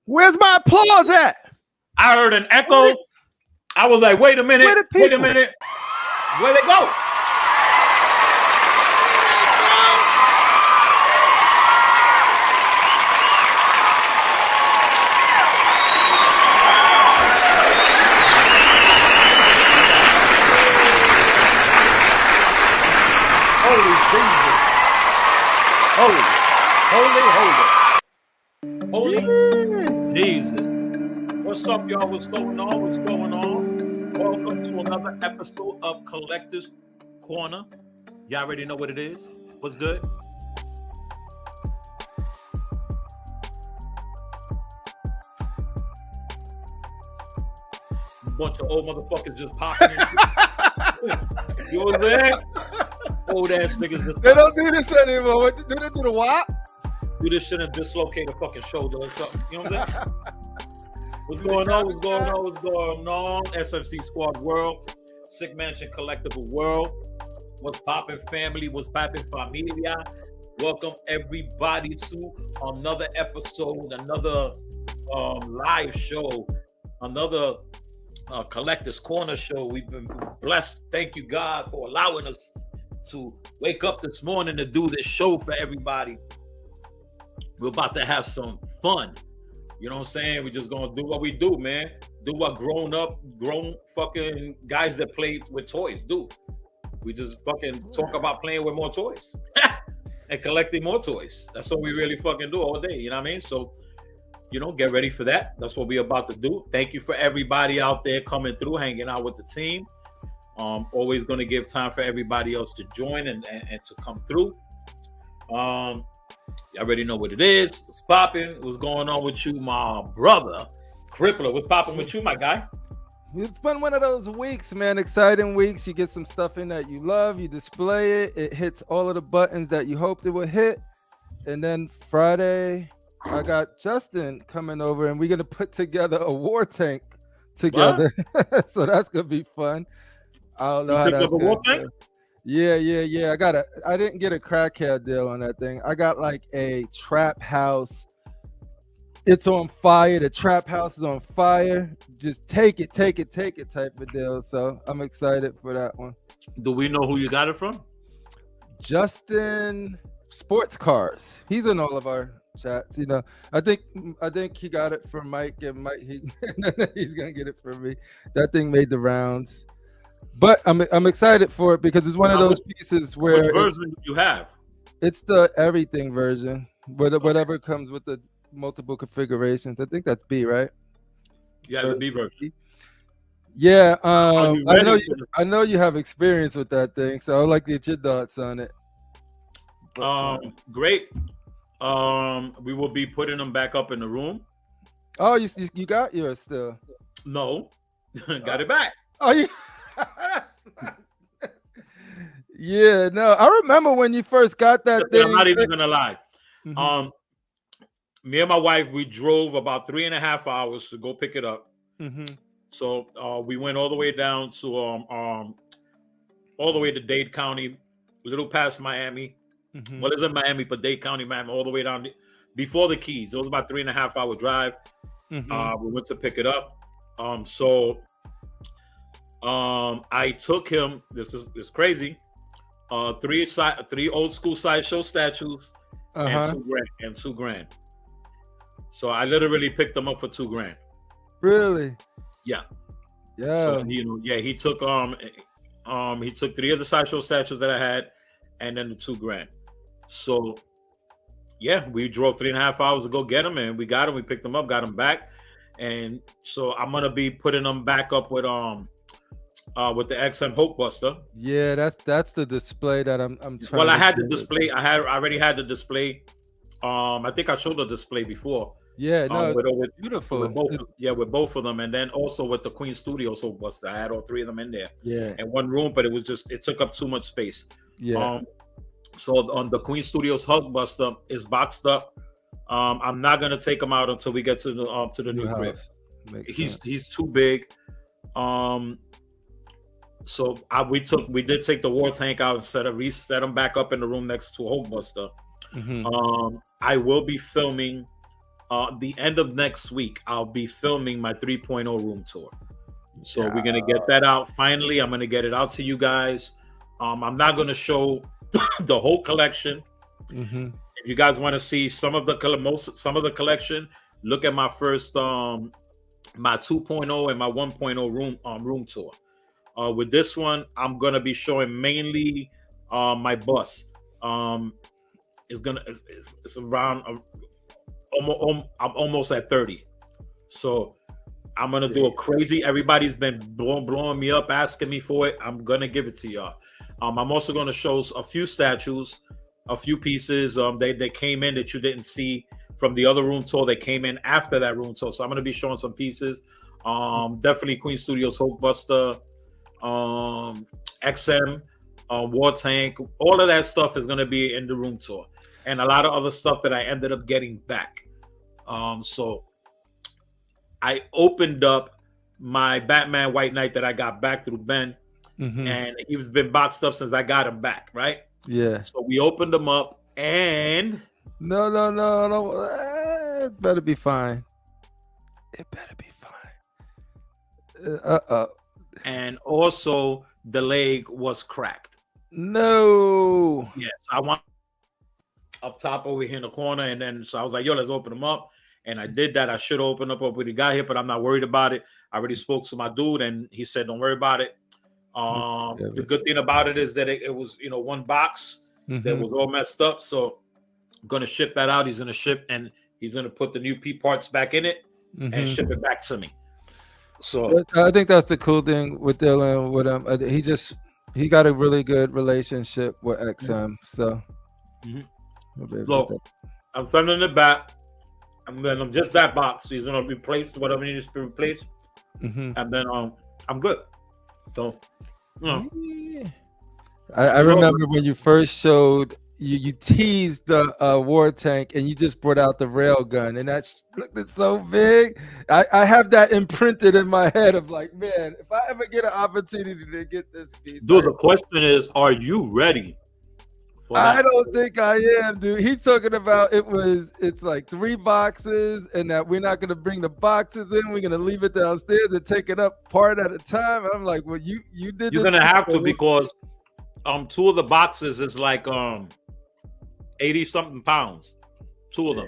Where's my applause at? I heard an echo. I was like, wait a minute. Wait a minute. Where'd they go? Holy Jesus. What's up, y'all? What's going on? What's going on? Welcome to another episode of Collector's Corner. Y'all already know what it is. What's good? Bunch of old motherfuckers just popping in. You know what I'm saying? Old ass niggas just They don't do this anymore. Do they do the what? Do this shit and dislocate a fucking shoulder or something. You know what I'm saying? What's going on? What's going on? What's going on? SMC Squad world. Sick Mansion Collectible world. What's poppin' family? What's poppin' familia? Welcome everybody to another episode, another live show, another Collector's Corner show. We've been blessed. Thank you, God, for allowing us to wake up this morning to do this show for everybody. We're about to have some fun. You know what I'm saying? We're just gonna do what we do, man. Do what grown fucking guys that play with toys do. We just fucking talk about playing with more toys and collecting more toys. That's what we really fucking do all day. You know what I mean? So, you know, get ready for that. That's what we're about to do. Thank you for everybody out there coming through, hanging out with the team. Always going to give time for everybody else to join and to come through. You already know what it is. What's popping? What's going on with you, my brother? Crippler, what's popping with you, my guy? It's been one of those weeks, man. Exciting weeks. You get some stuff in that you love. You display it. It hits all of the buttons that you hoped it would hit. And then Friday, I got Justin coming over, and we're going to put together a war tank together. So that's going to be fun. I don't know how that's going to go. Yeah. I didn't get a crackhead deal on that thing. I got like a trap house. It's on fire. The trap house is on fire. Just take it type of deal. So I'm excited for that one. Do we know who you got it from? Justin Sports Cars. He's in all of our chats. You know, I think he got it from Mike, and Mike he's gonna get it from me. That thing made the rounds. But I'm excited for it because it's one of those pieces where. What version do you have? It's the everything version, whatever comes with the multiple configurations. I think that's B, right? Yeah, the B version. Yeah, I know you have experience with that thing, so I'd like to get your thoughts on it. Great. We will be putting them back up in the room. Oh, you got yours still? No, got it back. Oh, you. Yeah, no, I remember when you first got that thing. I'm not even gonna lie. Mm-hmm. Me and my wife, we drove about 3.5 hours to go pick it up. Mm-hmm. So we went all the way down to all the way to Dade County, a little past Miami. Mm-hmm. Well, it's in Miami, but Dade County, Miami, all the way down before the Keys. It was about 3.5 hour drive. Mm-hmm. We went to pick it up. I took him. This is crazy. 3 old school Sideshow statues and $2,000. So I literally picked them up for $2,000. Really? Yeah. Yeah. So, he took 3 of the Sideshow statues that I had, and then the $2,000. So yeah, we drove 3.5 hours to go get them, and we got them. We picked them up, got them back, and so I'm gonna be putting them back up with the XM Hope Buster. Yeah, that's the display that I'm trying. Well, I had the display. I already had the display. I think I showed the display before. Yeah, no, it's beautiful. With both of them, and then also with the Queen Studios Hope Buster. I had all 3 of them in there. Yeah, in one room, but it took up too much space. Yeah. So on the Queen Studios Hug Buster is boxed up. I'm not gonna take him out until we get to the new crib. He's too big. So we did take the war tank out and reset him back up in the room next to Hope Buster. Mm-hmm. I will be filming the end of next week, I'll be filming my 3.0 room tour. So we're gonna get that out. Finally, I'm gonna get it out to you guys. I'm not gonna show the whole collection. Mm-hmm. If you guys want to see some of the collection, look at my first my 2.0 and my 1.0 room tour. With this one, I'm gonna be showing mainly my bus. It's around I'm almost at 30. So I'm gonna do a crazy. Everybody's been blowing me up, asking me for it. I'm gonna give it to y'all. I'm also gonna show a few statues, a few pieces. They came in that you didn't see from the other room tour. They came in after that room tour. So I'm gonna be showing some pieces. Definitely Queen Studios Hulkbuster, XM, War Tank. All of that stuff is gonna be in the room tour, and a lot of other stuff that I ended up getting back. So I opened up my Batman White Knight that I got back through Ben, and he's been boxed up since I got him back, right? Yeah. So we opened them up, and No. It better be fine. It better be fine. And also the leg was cracked. No. Yes, I want up top over here in the corner, and then so I was like, yo, let's open them up. And I did that. I should open up when he got here, but I'm not worried about it. I already spoke to my dude, and he said, don't worry about it. The good thing about it is that it was, one box that was all messed up. So I'm going to ship that out. He's going to ship, and he's going to put the new P parts back in it and ship it back to me. So I think that's the cool thing with Dylan. With him, he got a really good relationship with XM. So look, I'm sending it back. I'm just that box. He's gonna replace whatever needs to be replaced, and then I'm good. So, I remember when you first showed you teased the War Tank, and you just brought out the rail gun, and that looked so big. I have that imprinted in my head of like, man, if I ever get an opportunity to get this piece, dude. The question is, are you ready? I don't think I am, dude. He's talking about it's like 3 boxes, and that we're not gonna bring the boxes in. We're gonna leave it downstairs and take it up part at a time. I'm like, well, you did. You're gonna have to, because 2 of the boxes is like 80 something pounds, 2 of them,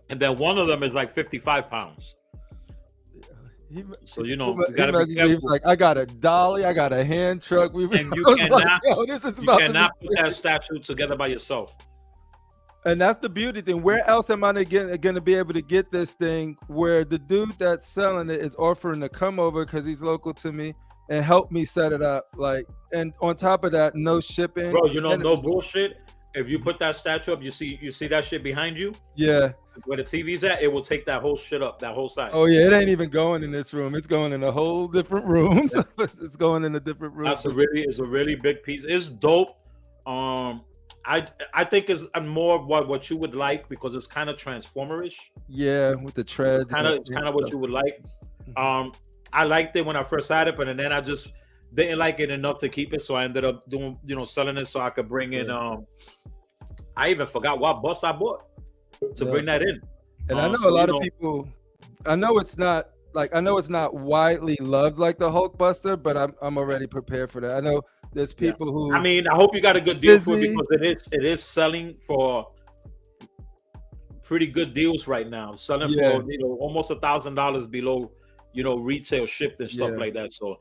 and then one of them is like 55 pounds. So you gotta be careful. Like, I got a dolly, I got a hand truck. And you cannot put that statue together by yourself. And that's the beauty thing. Where else am I going to be able to get this thing where the dude that's selling it is offering to come over because he's local to me and help me set it up? Like, and on top of that, no shipping. Bro, no bullshit. If you put that statue up, you see that shit behind you? Yeah. Where the TV's at, it will take that whole shit up, that whole side. Oh yeah, it ain't even going in this room. It's going in a whole different room. Yeah. It's going in a different room. It's a really big piece. It's dope. I think it's more what you would like, because it's kind of Transformerish. Yeah, with the treads. It's kind of what you would like. I liked it when I first had it, but then I just didn't like it enough to keep it, so I ended up doing, selling it so I could bring in. I even forgot what bus I bought to bring that in. And I know a lot of people. I know it's not widely loved like the Hulkbuster, but I'm already prepared for that. I know there's people who. I mean, I hope you got a good deal for it, because it is selling for pretty good deals right now. Selling for almost $1,000 below retail shipped and stuff like that. So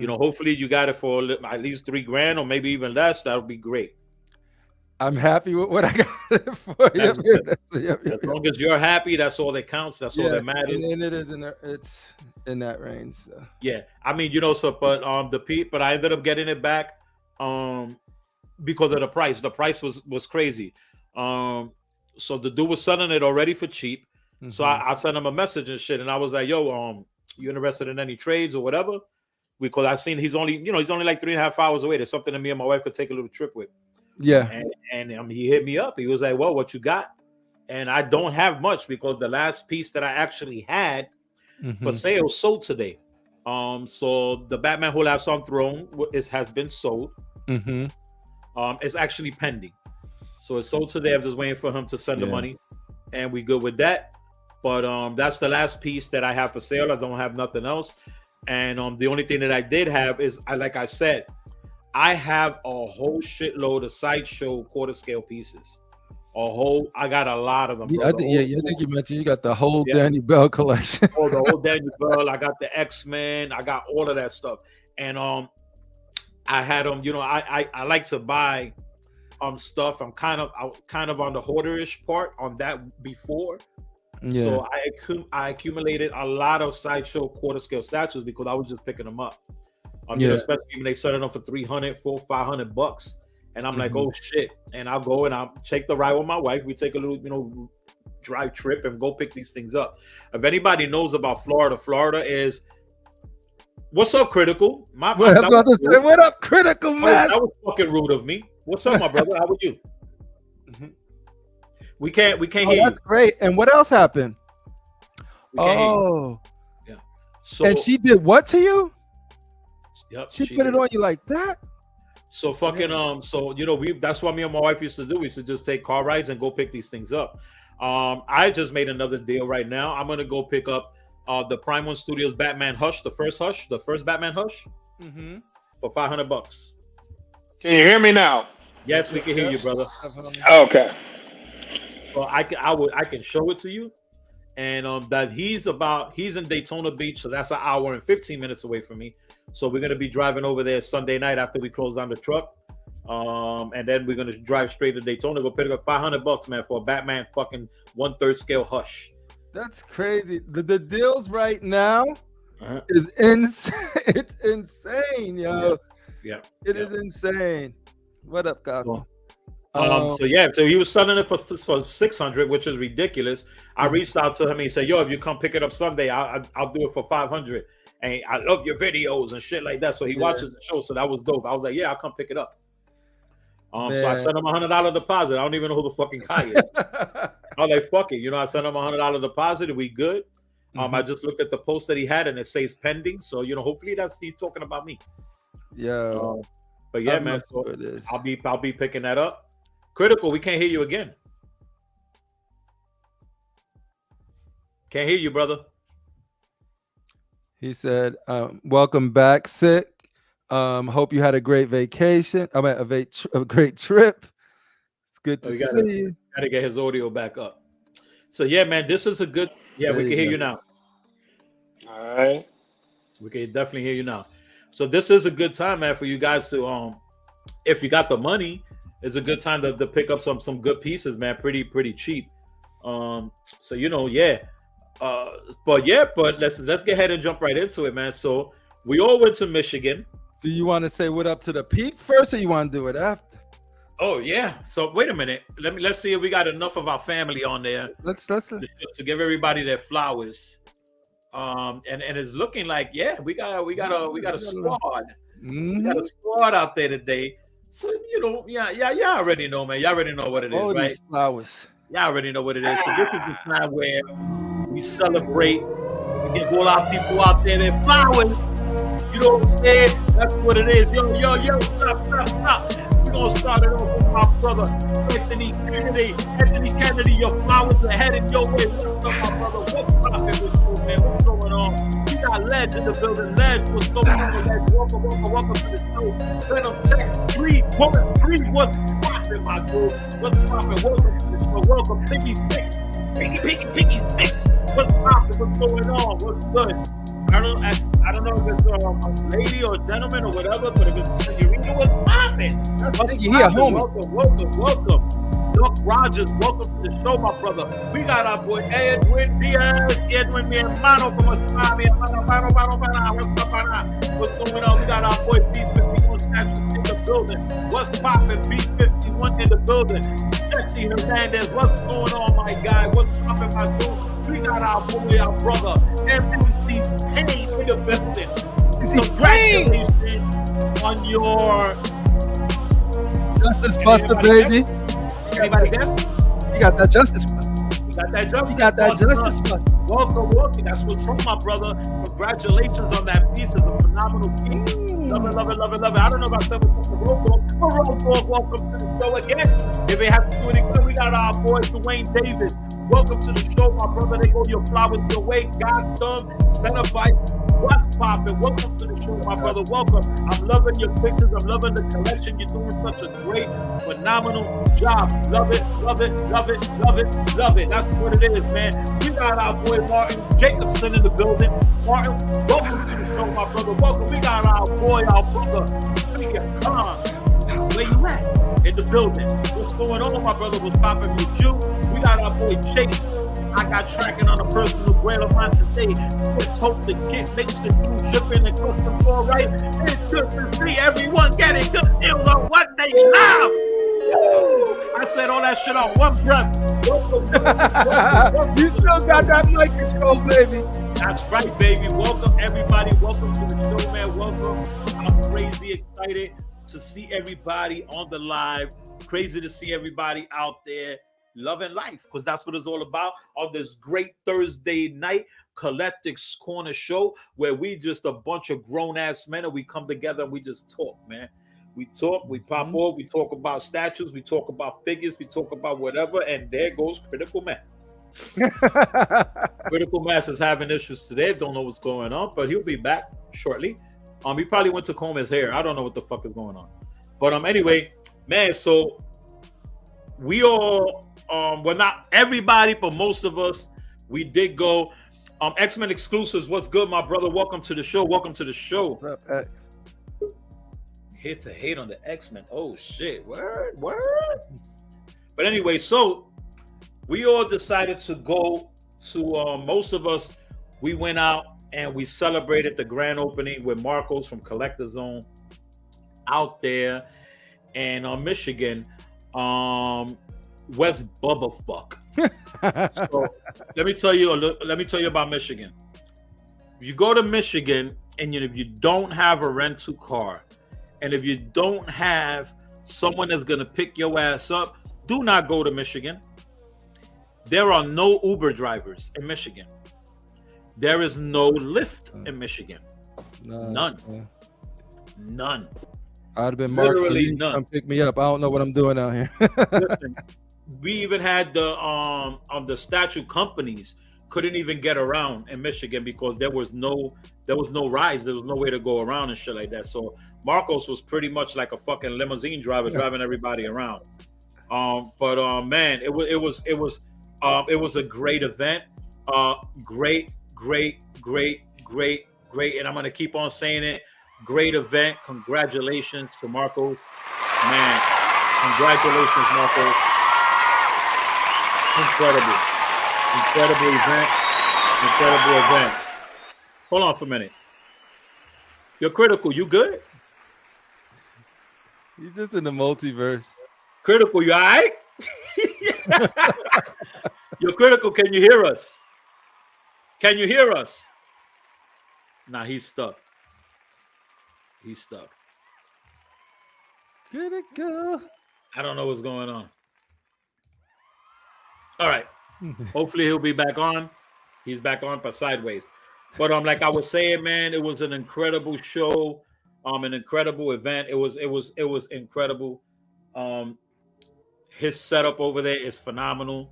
hopefully you got it for at least $3,000 or maybe even less. That would be great. I'm happy with what I got it for. As long as you're happy, that's all that counts. That's all that matters. And it is it's in that range. So. Yeah, I mean, but I ended up getting it back because of the price. The price was crazy. So the dude was selling it already for cheap. So I sent him a message and shit, and I was like, yo, you interested in any trades or whatever? Because I seen he's only like 3.5 hours away. There's something that me and my wife could take a little trip with. Yeah. And he hit me up. He was like, well, what you got? And I don't have much, because the last piece that I actually had for sale sold today. So the Batman Who Laughs on Throne has been sold. It's actually pending. So it's sold today. I'm just waiting for him to send the money, and we good with that. But that's the last piece that I have for sale. I don't have nothing else. And the only thing that I did have is, like I said, I have a whole shitload of Sideshow quarter scale pieces. I got a lot of them. Yeah, I think you mentioned you got the whole Daniel Bell collection. Oh, the whole Daniel Bell. I got the X-Men. I got all of that stuff. And I had them. You know, I like to buy stuff. I'm kind of on the hoarderish part on that before. Yeah. So I accumulated a lot of Sideshow quarter scale statues because I was just picking them up. You know, especially when they selling them for $300, $400, $500. And I'm like, oh shit. And I'll go and I'll take the ride with my wife. We take a little, you know, drive trip and go pick these things up. If anybody knows about Florida is what's up, Critical? I was about to say, what up, Critical, man? That was fucking rude of me. What's up, my brother? How are you? We can't hear you. That's great. And what else happened? Yeah. So, and she did what to you? Yep. She put it on you like that? So fucking so you know, that's what me and my wife used to do. We used to just take car rides and go pick these things up. I just made another deal right now. I'm gonna go pick up the Prime One Studios Batman Hush, the first Batman Hush, for $500. Can you hear me now? Yes, we can hear you, brother. Okay. So I can show it to you, and that he's in Daytona Beach, so that's an hour and 15 minutes away from me. So we're gonna be driving over there Sunday night after we close down the truck, and then we're gonna drive straight to Daytona, go pick up $500, man, for a Batman fucking 1/3 scale Hush. That's crazy. The deals right now is insane. It's insane, yo. Yeah. It is insane. What up, Kyle? So he was selling it for $600, which is ridiculous. I reached out to him and he said, "Yo, if you come pick it up Sunday, I'll do it for $500. And I love your videos and shit like that." So he watches the show, so that was dope. I was like, "Yeah, I'll come pick it up." So I sent him $100 deposit. I don't even know who the fucking guy is. I was like, "Fuck it," you know. I sent him $100 deposit. We good. I just looked at the post that he had and it says pending. So you know, hopefully he's talking about me. Yeah. But yeah, man. So I'll be picking that up. Critical, we can't hear you again. Can't hear you, brother. He said, welcome back, Sick. Hope you had a great vacation. I mean, a great trip. It's good to see you. Got to get his audio back up. So, yeah, man, this is a good... Yeah, we can hear you now. All right. We can definitely hear you now. So this is a good time, man, for you guys to... if you got the money, it's a good time to pick up some good pieces, man, pretty cheap. So, you know, but let's get ahead and jump right into it, man. So we all went to Michigan. Do you want to say what up to the peeps first, or you want to do it after? Oh yeah. So wait a minute. Let's see if we got enough of our family on there. Let's to give everybody their flowers. And it's looking like we got a squad. We got a squad out there today. So you know, y'all already know, man. Y'all already know what it is, right? Flowers. Y'all already know what it is. So this is the time where we celebrate. We give all our people out there their flowers. You know what I'm saying? That's what it is. Yo, stop. We're gonna start it off with my brother, Anthony Kennedy, your flowers are headed your way. What's up, my brother? What's poppin' with you, man? What's going on? We got Ledge in the building. Ledge, what's going on, Ledge? Welcome to the show. Venom Tech 3, what's poppin', my dude? What's poppin'? Welcome to the show. Welcome, Piggy Six. Piggy Six. What's poppin'? What's going on? What's good? I don't know if it's a lady or a gentleman or whatever, but if it's a senorita, what's poppin'? What's you here, homie? Welcome. Duck Rogers, welcome to the show, my brother. We got our boy Edwin Diaz, mi hermano, como está, mi hermano, what's going on? We got our boy B51 Snatches in the building. What's poppin'? B51 in the building. Jesse Hernandez, what's going on, my guy? What's poppin', my dude? We got our boy, our brother, MC Payne in the building. Congratulations on your Justice Buster, baby. Anybody guess? You got that Justice Buster. You got that Justice Buster. Welcome. That's what's up, my brother. Congratulations on that piece. It's a phenomenal piece. Love it. I don't know about Road Dog, welcome to the show again. If they have to do it again, we got our boy Dwayne Davis. welcome to the show, my brother. They go your flowers your way. God thumb, Centervite, what's poppin'? Welcome to the show, my brother. Welcome. I'm loving your pictures. I'm loving the collection. You're doing such a great, phenomenal job. Love it, love it, love it, love it, love it. That's what it is, man. We got our boy Martin Jacobson in the building. Martin, welcome to the show, my brother. Welcome. We got our boy, our brother, Khan. Where you at? In the building. What's going on, my brother? What's popping with you? We got our boy Chase. I got tracking on a personal grail of mine today. Let's hope the kid makes the crew shipping and custom all right. It's good to see everyone getting good deals on what they love. I said all that shit on one breath. You still got that microphone, baby. That's right, baby. Welcome, everybody. Welcome to the show, man. Welcome. I'm crazy excited to see everybody on the live. Crazy to see everybody out there loving life, because that's what it's all about on this great Thursday night Collectics Corner show, where we just a bunch of grown-ass men and we come together and we just talk, man. We talk, we pop off, we talk about statues, we talk about figures, we talk about whatever, and there goes Critical Mass. Critical Mass is having issues today. Don't know what's going on, but he'll be back shortly. He probably went to comb his hair. I don't know what the fuck is going on. But anyway, man, so we all well, not everybody, but most of us, we did go. X-Men exclusives, what's good, my brother? Welcome to the show. Welcome to the show. What's up, X? Here to hate on the X-Men. Oh shit. Word. But anyway, so we all decided to go to most of us, we went out and we celebrated the grand opening with Marcos from Collector Zone out there in Michigan. West Bubba fuck. So let me tell you about Michigan. If you go to Michigan and if you don't have a rental car, and if you don't have someone that's gonna pick your ass up, do not go to Michigan. There are no Uber drivers in Michigan. There is no Lyft in Michigan. None. I'd have been literally none. Come pick me up. I don't know what I'm doing out here. Listen, we even had the statue companies couldn't even get around in Michigan because there was no rides. There was no way to go around and shit like that. So Marcos was pretty much like a fucking limousine driver driving everybody around. Man, it was a great event. Great, and I'm gonna keep on saying it. Great event. Congratulations to Marcos. Man, congratulations, Marcos. Incredible event. Hold on for a minute. You're Critical. You good? You just in the multiverse. Critical, you all right? You're Critical. Can you hear us? Can you hear us? Nah, he's stuck. Critical. I don't know what's going on. All right. Hopefully he'll be back on. He's back on, but sideways. But like I was saying, man, it was an incredible show, an incredible event. It was incredible. His setup over there is phenomenal.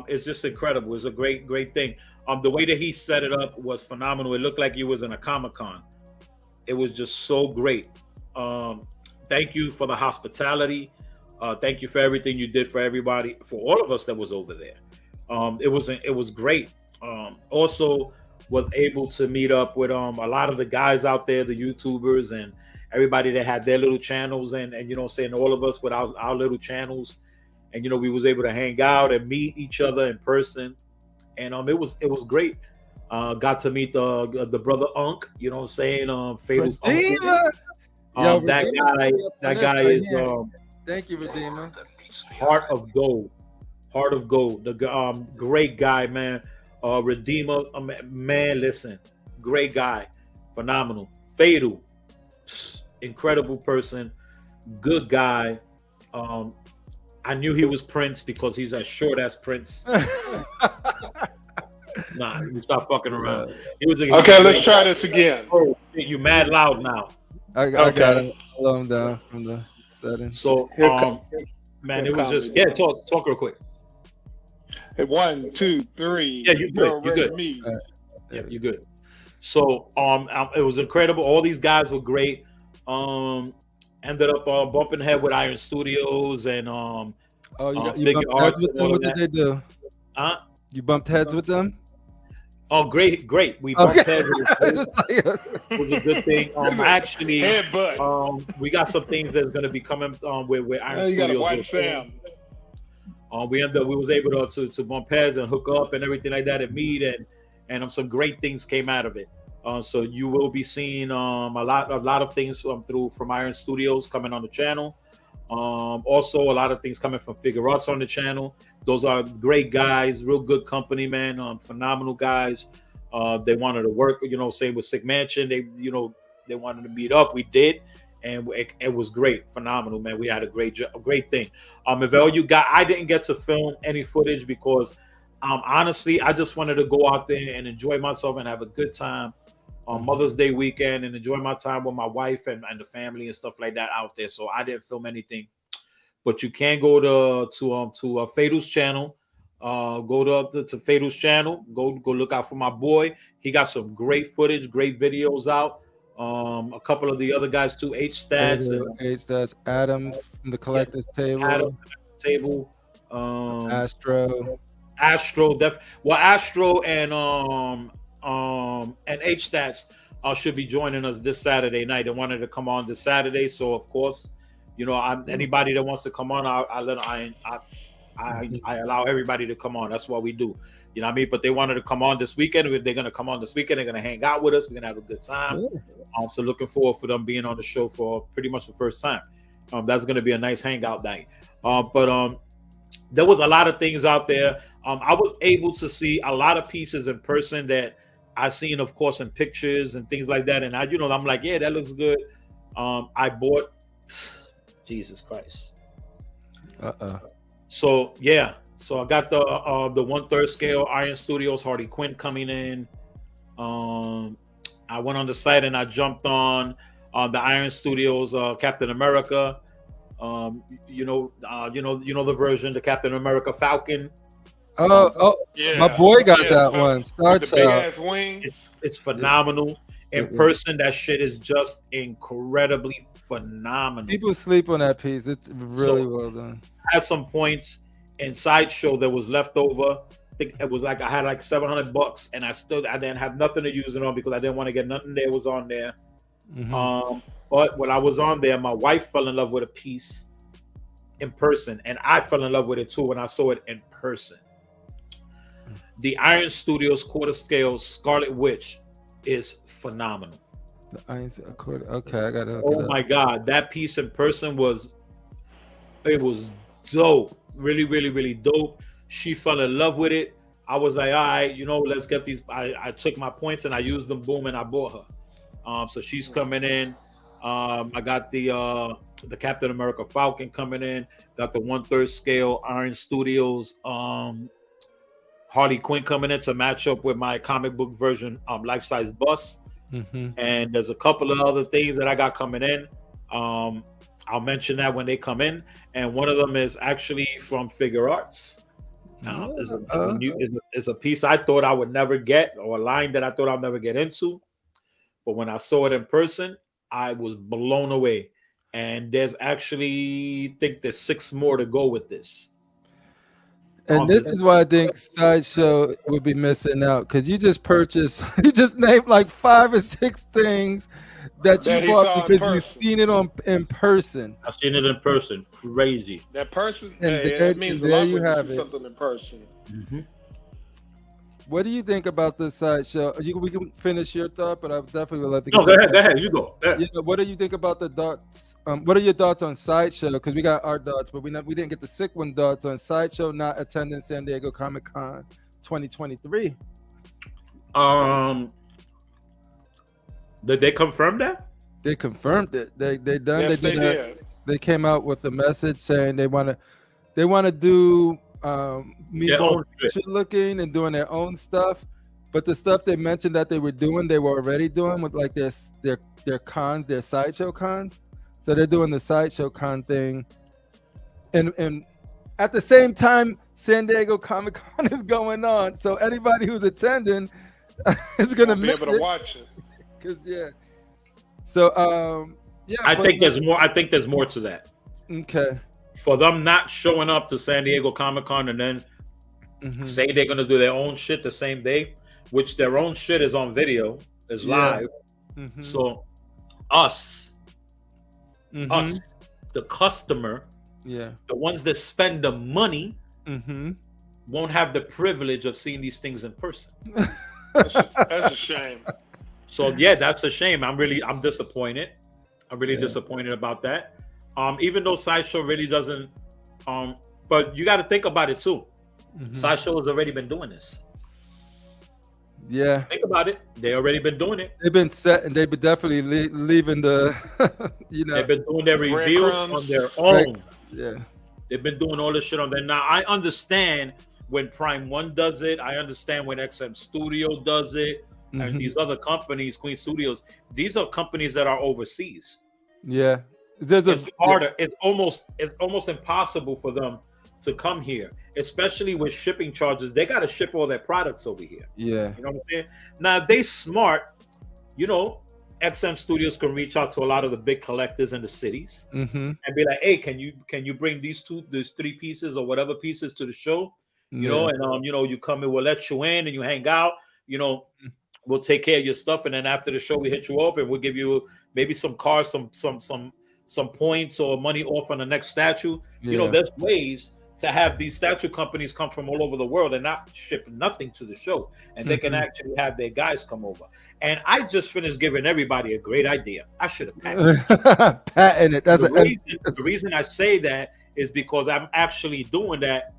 It's just incredible. It's a great thing. The way that he set it up was phenomenal. It looked like he was in a Comic-Con. It was just so great. Thank you for the hospitality. Thank you for everything you did for everybody, for all of us that was over there. It was great. Also was able to meet up with a lot of the guys out there, the YouTubers and everybody that had their little channels and you know, saying all of us with our little channels, and you know, we was able to hang out and meet each other in person, and it was great. Got to meet the brother Unk, you know what I'm saying? Fatal's Redeemer. That guy is thank you, Redeemer. Heart of Gold. The great guy, man. Redeemer, man, listen, great guy, phenomenal. Fatal, incredible person, good guy. I knew he was Prince because he's as short as Prince. Nah, you stop fucking around. Okay, let's try this again. Oh, you mad loud now. I got it. Slow him down from the settings. So, man, it was just talk real quick. Hey, 1, 2, 3. Yeah, you're good. You're good. Me. Yeah, you're good. So it was incredible. All these guys were great. Ended up bumping head with Iron Studios and Oh, you Figure bumped Arts heads with and them? all What of did that. they do? Huh? You bumped heads with them? Oh, great. We bumped heads. It It was a good thing. Actually, Headbutt. we got some things that's going to be coming with Iron You gotta Studios. watch them. We was able to bump heads and hook up and everything like that and meet and some great things came out of it. So you will be seeing a lot of things from Iron Studios coming on the channel. Also a lot of things coming from Figure Arts on the channel. Those are great guys, real good company, man. Phenomenal guys. They wanted to work, say with Sick Mansion. They wanted to meet up. We did, and it was great, phenomenal, man. We had a great thing. If all you got, I didn't get to film any footage because, honestly, I just wanted to go out there and enjoy myself and have a good time on Mother's Day weekend and enjoy my time with my wife and the family and stuff like that out there. So I didn't film anything. But you can go to Fatal's channel. Go to Fatal's channel. Go look out for my boy. He got some great footage, great videos out. A couple of the other guys too, H-Stats, Adams from the Collector's Table. Astro and H-Stats should be joining us this Saturday night. They wanted to come on this Saturday, so of course, anybody that wants to come on, I allow everybody to come on. That's what we do. You know what I mean? But they wanted to come on this weekend. If they're going to come on this weekend, they're going to hang out with us. We're going to have a good time. So looking forward for them being on the show for pretty much the first time. That's going to be a nice hangout night. But there was a lot of things out there. I was able to see a lot of pieces in person that I seen, of course, in pictures and things like that. And I'm like, yeah, that looks good. I bought Jesus Christ. So yeah. So I got the 1/3 scale Iron Studios Harley Quinn coming in. I went on the site and I jumped on the Iron Studios Captain America. The version, the Captain America Falcon. Yeah, my boy got that one. With the big ass wings. It's phenomenal. In person, that shit is just incredibly phenomenal. People sleep on that piece. It's really well done. I had some points in Sideshow that was left over. I think it was like I had like $700, and I didn't have nothing to use it on because I didn't want to get nothing that was on there. But when I was on there, my wife fell in love with a piece in person, and I fell in love with it too when I saw it in person. The Iron Studios quarter scale Scarlet Witch is phenomenal. The Iron quarter. Okay, I gotta. Oh my God, that piece in person was dope. Really, really, really dope. She fell in love with it. I was like, all right, let's get these. I took my points and I used them. Boom, and I bought her. So she's coming in. I got the Captain America Falcon coming in. Got the 1/3 scale Iron Studios Harley Quinn coming in to match up with my comic book version life size bust. And there's a couple of other things that I got coming in. I'll mention that when they come in. And one of them is actually from Figure Arts. It's a piece I thought I would never get, or a line that I thought I'd never get into. But when I saw it in person, I was blown away. And there's actually, I think there's 6 more to go with this. And this is why I think Sideshow would be missing out, because you just named like 5 or 6 things that you bought because you've seen it in person. I've seen it in person. Crazy. That person, and that means a lot when you see something in person. What do you think about the Sideshow? We can finish your thought, but I definitely would like to. No, go ahead. You go. What do you think about the thoughts? What are your thoughts on Sideshow? Because we got our thoughts, but we didn't get the sick one thoughts on Sideshow not attending San Diego Comic-Con 2023. Did they confirm that? They confirmed it. They done. Yes, they did. They came out with a message saying they want to do looking and doing their own stuff, but the stuff they mentioned that they were doing, they were already doing with like their cons, their Sideshow cons. So they're doing the Sideshow con thing, and at the same time San Diego Comic-Con is going on. So anybody who's attending is gonna be miss able to watch it. Cause So yeah. I think there's more. I think there's more to that. Okay. For them not showing up to San Diego Comic-Con and then say they're gonna do their own shit the same day, which their own shit is on video, is live. So us, the customer, the ones that spend the money, won't have the privilege of seeing these things in person. That's a shame. So yeah, that's a shame. I'm disappointed. I'm really disappointed about that. Even though Sideshow really doesn't, but you got to think about it too. Sideshow has already been doing this. Yeah. Think about it. They already been doing it. They've been set, and they've been definitely leaving the, They've been doing their reviews on their own. Yeah. They've been doing all this shit on there. Now I understand when Prime One does it. I understand when XM Studio does it, and these other companies, Queen Studios. These are companies that are overseas. Yeah. It's harder. It's almost impossible for them to come here, especially with shipping charges. They got to ship all their products over here. Yeah. You know what I'm saying? Now, if they smart, XM Studios can reach out to a lot of the big collectors in the cities and be like, hey, can you bring these 3 pieces or whatever pieces to the show? You know, and you come in, we'll let you in and you hang out, we'll take care of your stuff, and then after the show we hit you up and we'll give you maybe some cars, some points or money off on the next statue. There's ways to have these statue companies come from all over the world and not ship nothing to the show, and they can actually have their guys come over. And I just finished giving everybody a great idea. I should have patented it. The reason I say that is because I'm actually doing that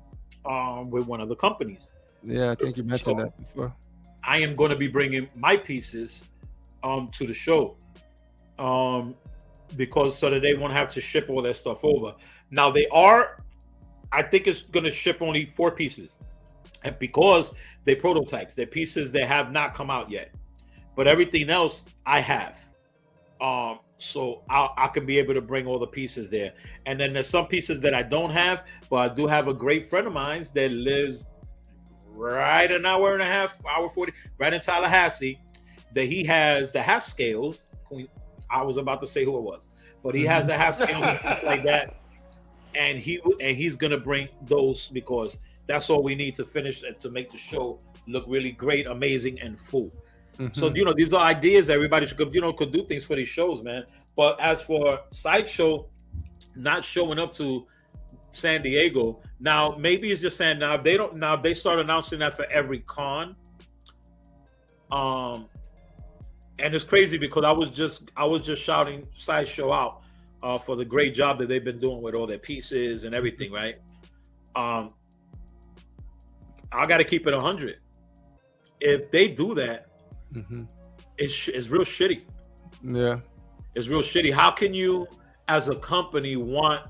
with one of the companies. Yeah, I think you mentioned that before. I am going to be bringing my pieces to the show because so that they won't have to ship all their stuff over. Now I think it's going to ship only 4 pieces, and because they're prototypes, they're pieces that have not come out yet, but everything else I have. So I can be able to bring all the pieces there. And then there's some pieces that I don't have, but I do have a great friend of mine that lives right an hour and a half, hour 40, right in Tallahassee, that he has the half scales. I was about to say who it was, but he has the half scales and stuff like that. And he's gonna bring those because that's all we need to finish and to make the show look really great, amazing, and full. So these are ideas. Everybody could do things for these shows, man. But as for Sideshow not showing up to San Diego, now maybe it's just saying now if they start announcing that for every con. And it's crazy because I was just shouting Sideshow out for the great job that they've been doing with all their pieces and everything, right? I got to keep it 100. If they do that, it's real shitty. Yeah, it's real shitty. How can you, as a company, want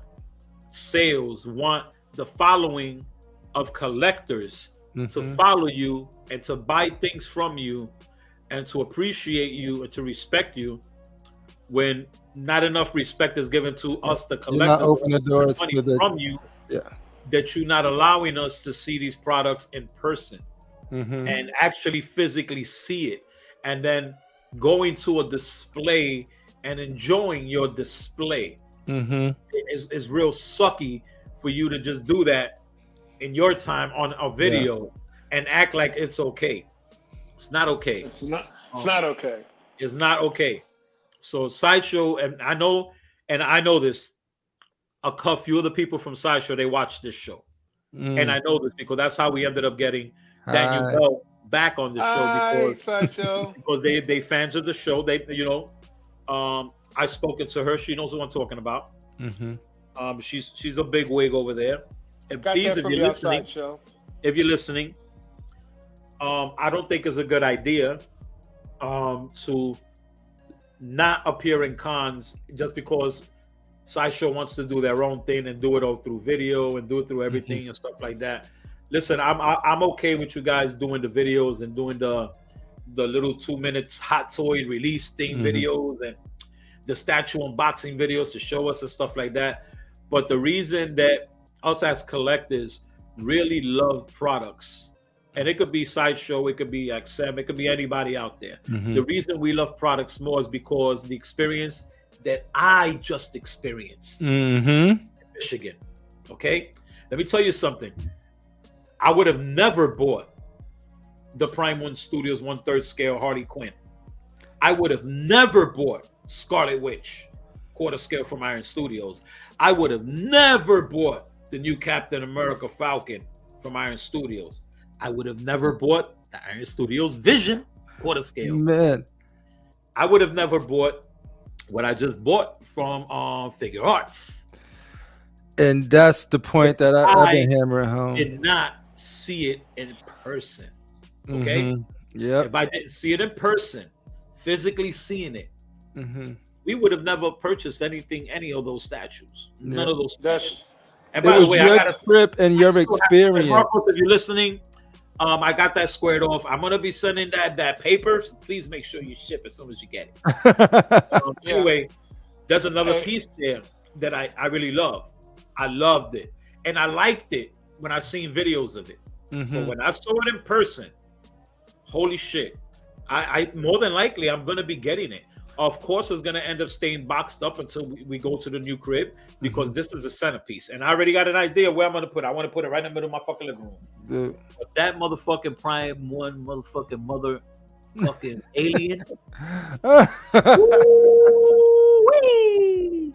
sales, want the following of collectors to follow you and to buy things from you and to appreciate you and to respect you when not enough respect is given to us, the collectors? You're not opening the doors from you. That you're not allowing us to see these products in person and actually physically see it, and then going to a display and enjoying your display. It's real sucky for you to just do that in your time on a video and act like it's okay. It's not okay. It's not okay. It's not okay. So Sideshow, and I know this, a few of the people from Sideshow, they watch this show. And I know this because that's how we ended up getting Daniel Bell back on the show because they fans of the show. I've spoken to her. She knows who I'm talking about. She's a big wig over there. And please, if you're listening, I don't think it's a good idea to not appear in cons just because Sideshow wants to do their own thing and do it all through video and do it through everything and stuff like that. Listen, I'm okay with you guys doing the videos and doing the little 2 minutes hot toy release thing videos and the statue unboxing videos to show us and stuff like that. But the reason that us as collectors really love products, and it could be Sideshow, it could be XM, it could be anybody out there. The reason we love products more is because the experience that I just experienced in Michigan. Okay, let me tell you something. I would have never bought the Prime One Studios 1/3 scale Harley Quinn. I would have never bought Scarlet Witch 1/4 scale from Iron Studios. I would have never bought the new Captain America Falcon from Iron Studios. I would have never bought the Iron Studios Vision 1/4 scale. Man, I would have never bought what I just bought from Figure Arts. and that's the point that I've been hammering home. Did not see it in person. Okay. Yeah. If I didn't see it in person, physically seeing it, we would have never purchased any of those statues. None of those statues. And by the way, I got a script and your experience. Marcos, if you're listening, I got that squared off. I'm gonna be sending that paper. So please make sure you ship as soon as you get it. Anyway, there's another piece there that I really love. I loved it, and I liked it when I seen videos of it. But when I saw it in person, holy shit! I more than likely I'm gonna be getting it. Of course, it's gonna end up staying boxed up until we go to the new crib, because this is a centerpiece, and I already got an idea where I'm gonna put it. I want to put it right in the middle of my fucking living room. Dude. But that motherfucking Prime One motherfucking motherfucking alien.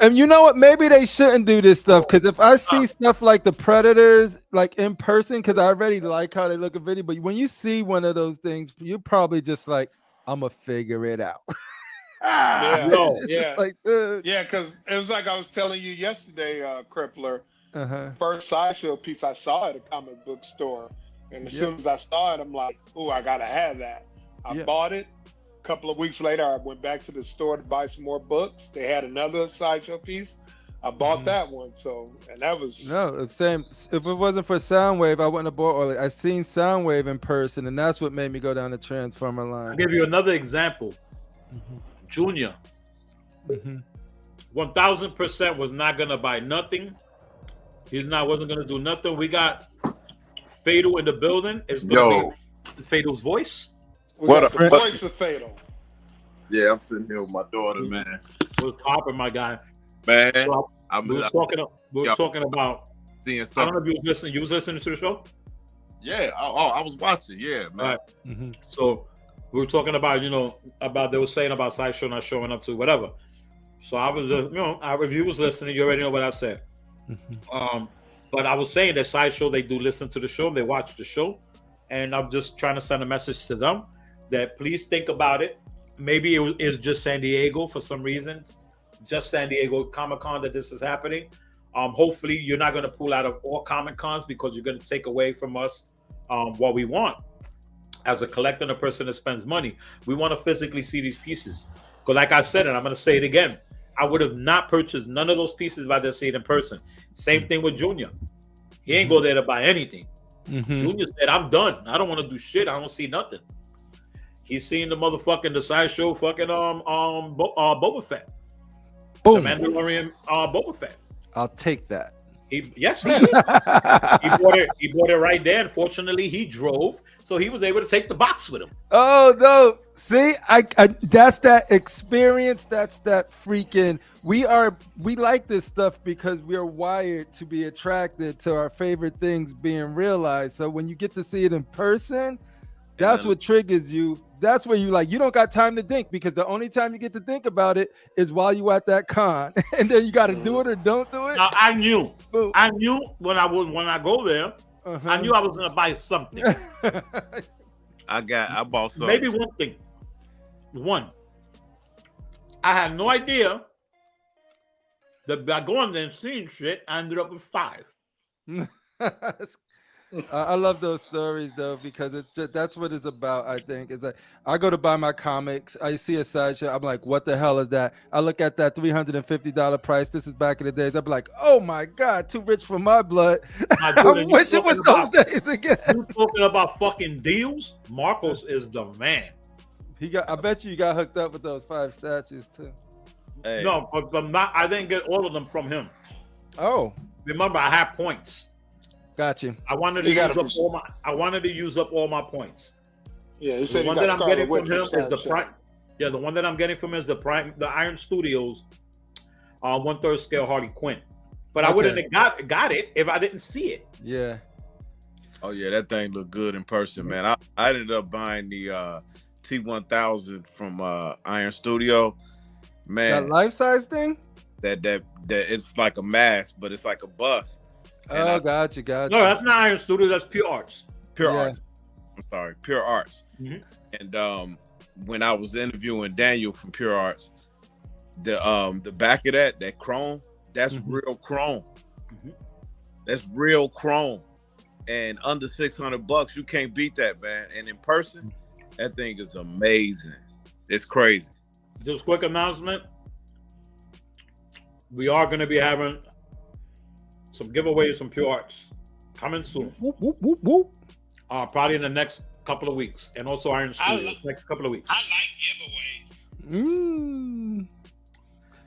And you know what? Maybe they shouldn't do this stuff, because if I see stuff like the Predators like in person, because I already like how they look in video, but when you see one of those things, you're probably just like, I'm gonna figure it out. Like, because it was like I was telling you yesterday, Crippler. First Sideshow piece I saw at a comic book store, and as soon as I saw it, I'm like, "Oh, I gotta have that." I bought it. A couple of weeks later, I went back to the store to buy some more books. They had another Sideshow piece. I bought that one. So, and that was the same. If it wasn't for Soundwave, I wouldn't have bought all it. I seen Soundwave in person, and that's what made me go down the Transformer line. I'll give you another example. Junior, 1000% was not gonna buy nothing. Wasn't gonna do nothing. We got Fatal in the building. It's gonna be Fatal's voice. What a voice of Fatal. Yeah, I'm sitting here with my daughter, man. What's popping, my guy? Man, we were talking about seeing stuff. I don't know if you was listening. You was listening to the show? Yeah. I was watching. Yeah, man. Right. So we were talking about, they were saying about Sideshow not showing up to whatever. So I was just, if you was listening, you already know what I said. But I was saying that Sideshow, they do listen to the show, they watch the show, and I'm just trying to send a message to them that please think about it. Maybe it's just San Diego for some reason, just San Diego Comic-Con that this is happening. Hopefully you're not going to pull out of all Comic-Cons, because you're going to take away from us what we want. As a collector and a person that spends money, we want to physically see these pieces. Because like I said, and I'm going to say it again, I would have not purchased none of those pieces if I didn't see it in person. Same thing with Junior. He ain't go there to buy anything. Junior said, I'm done. I don't want to do shit. I don't see nothing. He's seen the motherfucking the Sideshow fucking Boba Fett. Boom. The Mandalorian Boba Fett. I'll take that. Yes, he did. He bought it right there. Unfortunately, he drove, so he was able to take the box with him. Oh no! See, I that's that experience. That's that freaking. We like this stuff because we are wired to be attracted to our favorite things being realized. So when you get to see it in person, that's what triggers you. That's where you don't got time to think, because the only time you get to think about it is while you at that con, and then you got to do it or don't do it. Now I knew when I go there, I knew I was gonna buy something. I bought something. Maybe one thing. I had no idea that by going there and seeing shit, I ended up with 5. I love those stories though, because that's what it's about. I think is that I go to buy my comics, I see a Sideshow, I'm like, what the hell is that? I look at that $350 price. This is back in the days. I'm like, oh my god, too rich for my blood. I wish it was those days again. You talking about fucking deals? Marcos is the man. I bet you got hooked up with those 5 statues too. Hey. No, but I didn't get all of them from him. Oh, remember, I have points. Got you. I wanted to use up all my points. Yeah, he said the one that I'm getting from him is the prime. Yeah, the one that I'm getting from him is the Iron Studios 1/3 scale Harley Quinn. But I wouldn't have got it if I didn't see it. Yeah. Oh yeah, that thing looked good in person, man. I ended up buying the T1000 from Iron Studio. Man, That life-size thing? that it's like a mask, but it's like a bust. Got you. No, that's not Iron Studios. That's Pure Arts. Pure Arts. I'm sorry, Pure Arts. Mm-hmm. And when I was interviewing Daniel from Pure Arts, the back of that chrome, that's real chrome. Mm-hmm. That's real chrome. And under $600, you can't beat that, man. And in person, that thing is amazing. It's crazy. Just quick announcement. We are going to be having some giveaways from Pure Arts coming soon. Whoop, whoop, whoop, whoop. Probably in the next couple of weeks. And also Iron Studios next couple of weeks. I like giveaways.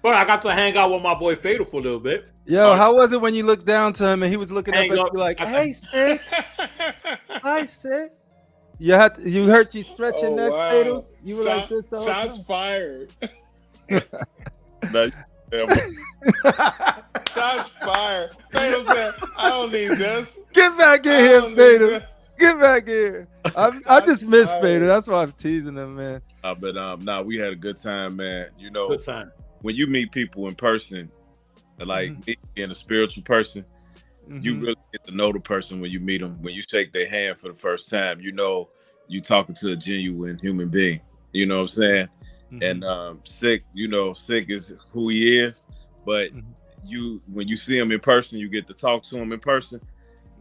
But I got to hang out with my boy Fatal for a little bit. Yo, how was it when you looked down to him and he was looking up at you like, "Hey, Sick. Hi, Sick." You hurt you stretch your neck, Fatal? You were like this all Shots fired. Shots fired. Fatal said, "I don't need this. Get back in here, Fatal. Get back here." I just miss Fatal. That's why I'm teasing him, man. But we had a good time, man. You know, Good time. When you meet people in person, like me being a spiritual person, you really get to know the person when you meet them. When you shake their hand for the first time, you know you talking to a genuine human being. You know what I'm saying? And Sick, Sick is who he is. But when you see him in person, you get to talk to him in person.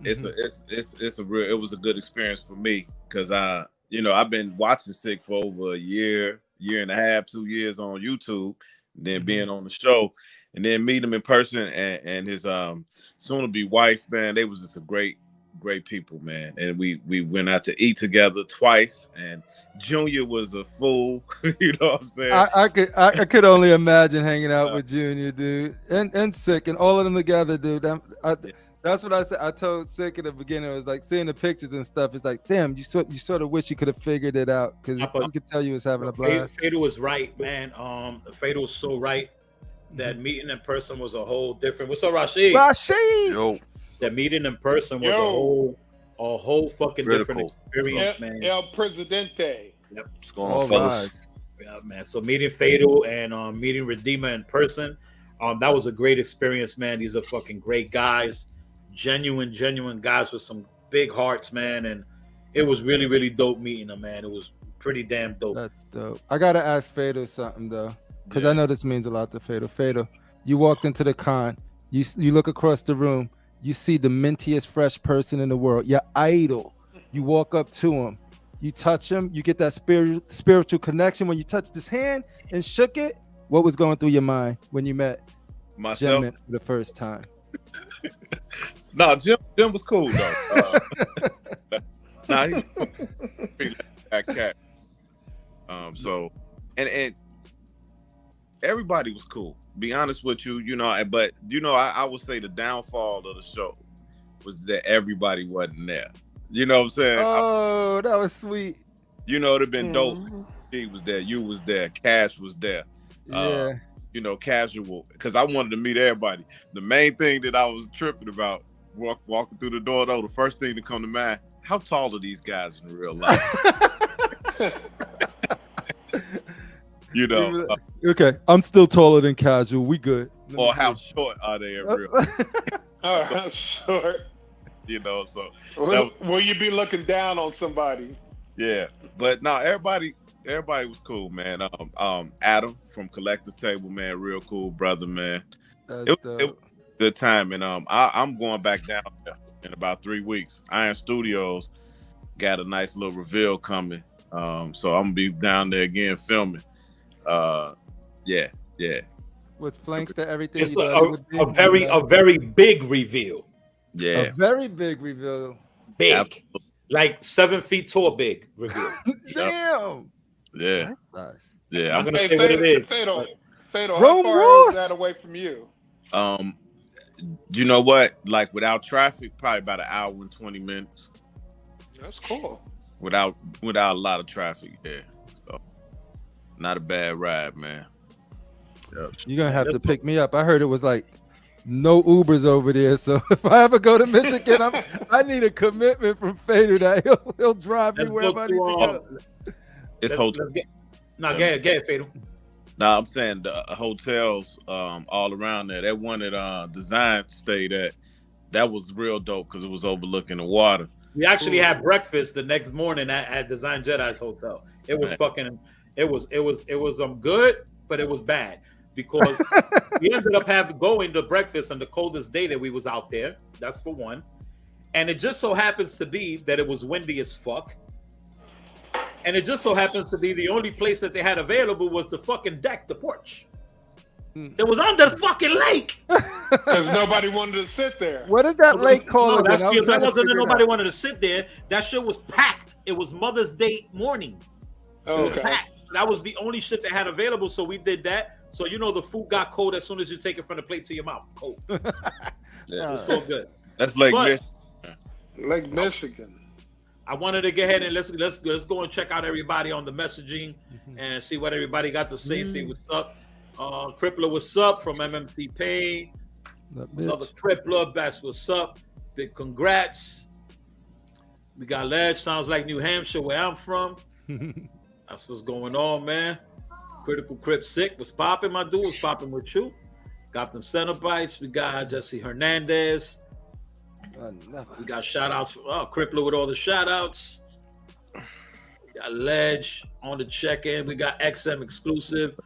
It was a good experience for me because I've been watching Sick for over a year and a half, 2 years on YouTube. Then being on the show and then meet him in person and his soon-to-be wife, man, they was just a great people, man. And we went out to eat together twice, and Junior was a fool. You know what I'm saying? I could only imagine hanging out with Junior, dude, and Sick, and all of them together, dude. That's what I said. I told Sick in the beginning. It was like seeing the pictures and stuff. It's like, damn, you sort of wish you could have figured it out because you could tell you was having a blast. Fatal was right, man. Fatal was so right. That meeting in person was a whole different. What's up, Rashid? Yo. That meeting in person was a whole fucking different experience, man. El Presidente. Yep. What's going on, fellas? Yeah, man. So meeting Fatal and meeting Redeemer in person, that was a great experience, man. These are fucking great guys. Genuine guys with some big hearts, man, and it was really, really dope meeting them, man. It was pretty damn dope. That's dope. I gotta ask Fatal something though, because I know this means a lot to Fatal. Fatal, you walked into the con, you look across the room, you see the mintiest fresh person in the world, your idol. You walk up to him, you touch him, you get that spiritual connection. When you touched his hand and shook it, what was going through your mind when you met myself Jim for the first time? No, Jim was cool though. He that cat. So and everybody was cool. Be honest with you, but I would say the downfall of the show was that everybody wasn't there. You know what I'm saying? Oh, that was sweet. It'd have been dope. He was there, you was there, Cash was there. Yeah. Casual, because I wanted to meet everybody. The main thing that I was tripping about walking through the door, though, the first thing to come to mind, how tall are these guys in real life? Okay, I'm still taller than Casual. We good. Or how short are they in real life? Oh, how short. So will you be looking down on somebody? Yeah, but no, everybody was cool, man. Adam from Collector's Table, man, real cool brother, man. It was a good time, and I'm going back down there in about 3 weeks. Iron Studios got a nice little reveal coming, so I'm gonna be down there again filming. Yeah. With flanks to everything. It's a very big reveal. Yeah, a very big reveal. Big, absolutely. Like 7 feet tall, big reveal. Damn. Yeah. Nice. I'm gonna say what it is. Fatal, how far is that away from you? You know what? Like without traffic, probably about an hour and 20 minutes. That's cool. Without a lot of traffic, yeah. So not a bad ride, man. Yep. You're gonna have to pick me up. I heard it was like no Ubers over there. So if I ever go to Michigan, I need a commitment from Fader that he'll drive me wherever I need to go. It's hotel. Go ahead, Fader. No, I'm saying the hotels all around there. That one that Design stayed at, that was real dope because it was overlooking the water. We actually had breakfast the next morning at Design Jedi's hotel. It was fucking. It was good, but it was bad because we ended up going to breakfast on the coldest day that we was out there. That's for one, and it just so happens to be that it was windy as fuck. And it just so happens to be the only place that they had available was the fucking deck, the porch. It was on the fucking lake. Because nobody wanted to sit there. What is that lake called? No, that wasn't that nobody wanted to sit there. That shit was packed. It was Mother's Day morning. Oh, okay. That was the only shit they had available, so we did that. So you know the food got cold as soon as you take it from the plate to your mouth. Cold. Yeah. It was so good. That's Lake Michigan. Lake Michigan. I wanted to go ahead and let's go and check out everybody on the messaging and see what everybody got to say. See what's up. Crippler, what's up from MMC Pain? Another Crippler, Best, what's up? Big congrats. We got Ledge, sounds like New Hampshire, where I'm from. That's what's going on, man. Critical Crip Sick, what's popping, my dude? What's popping with you? Got them Cenobites. We got Jesse Hernandez. We got shout outs for Crippler with all the shout outs. We got Ledge on the check-in. We got XM exclusive.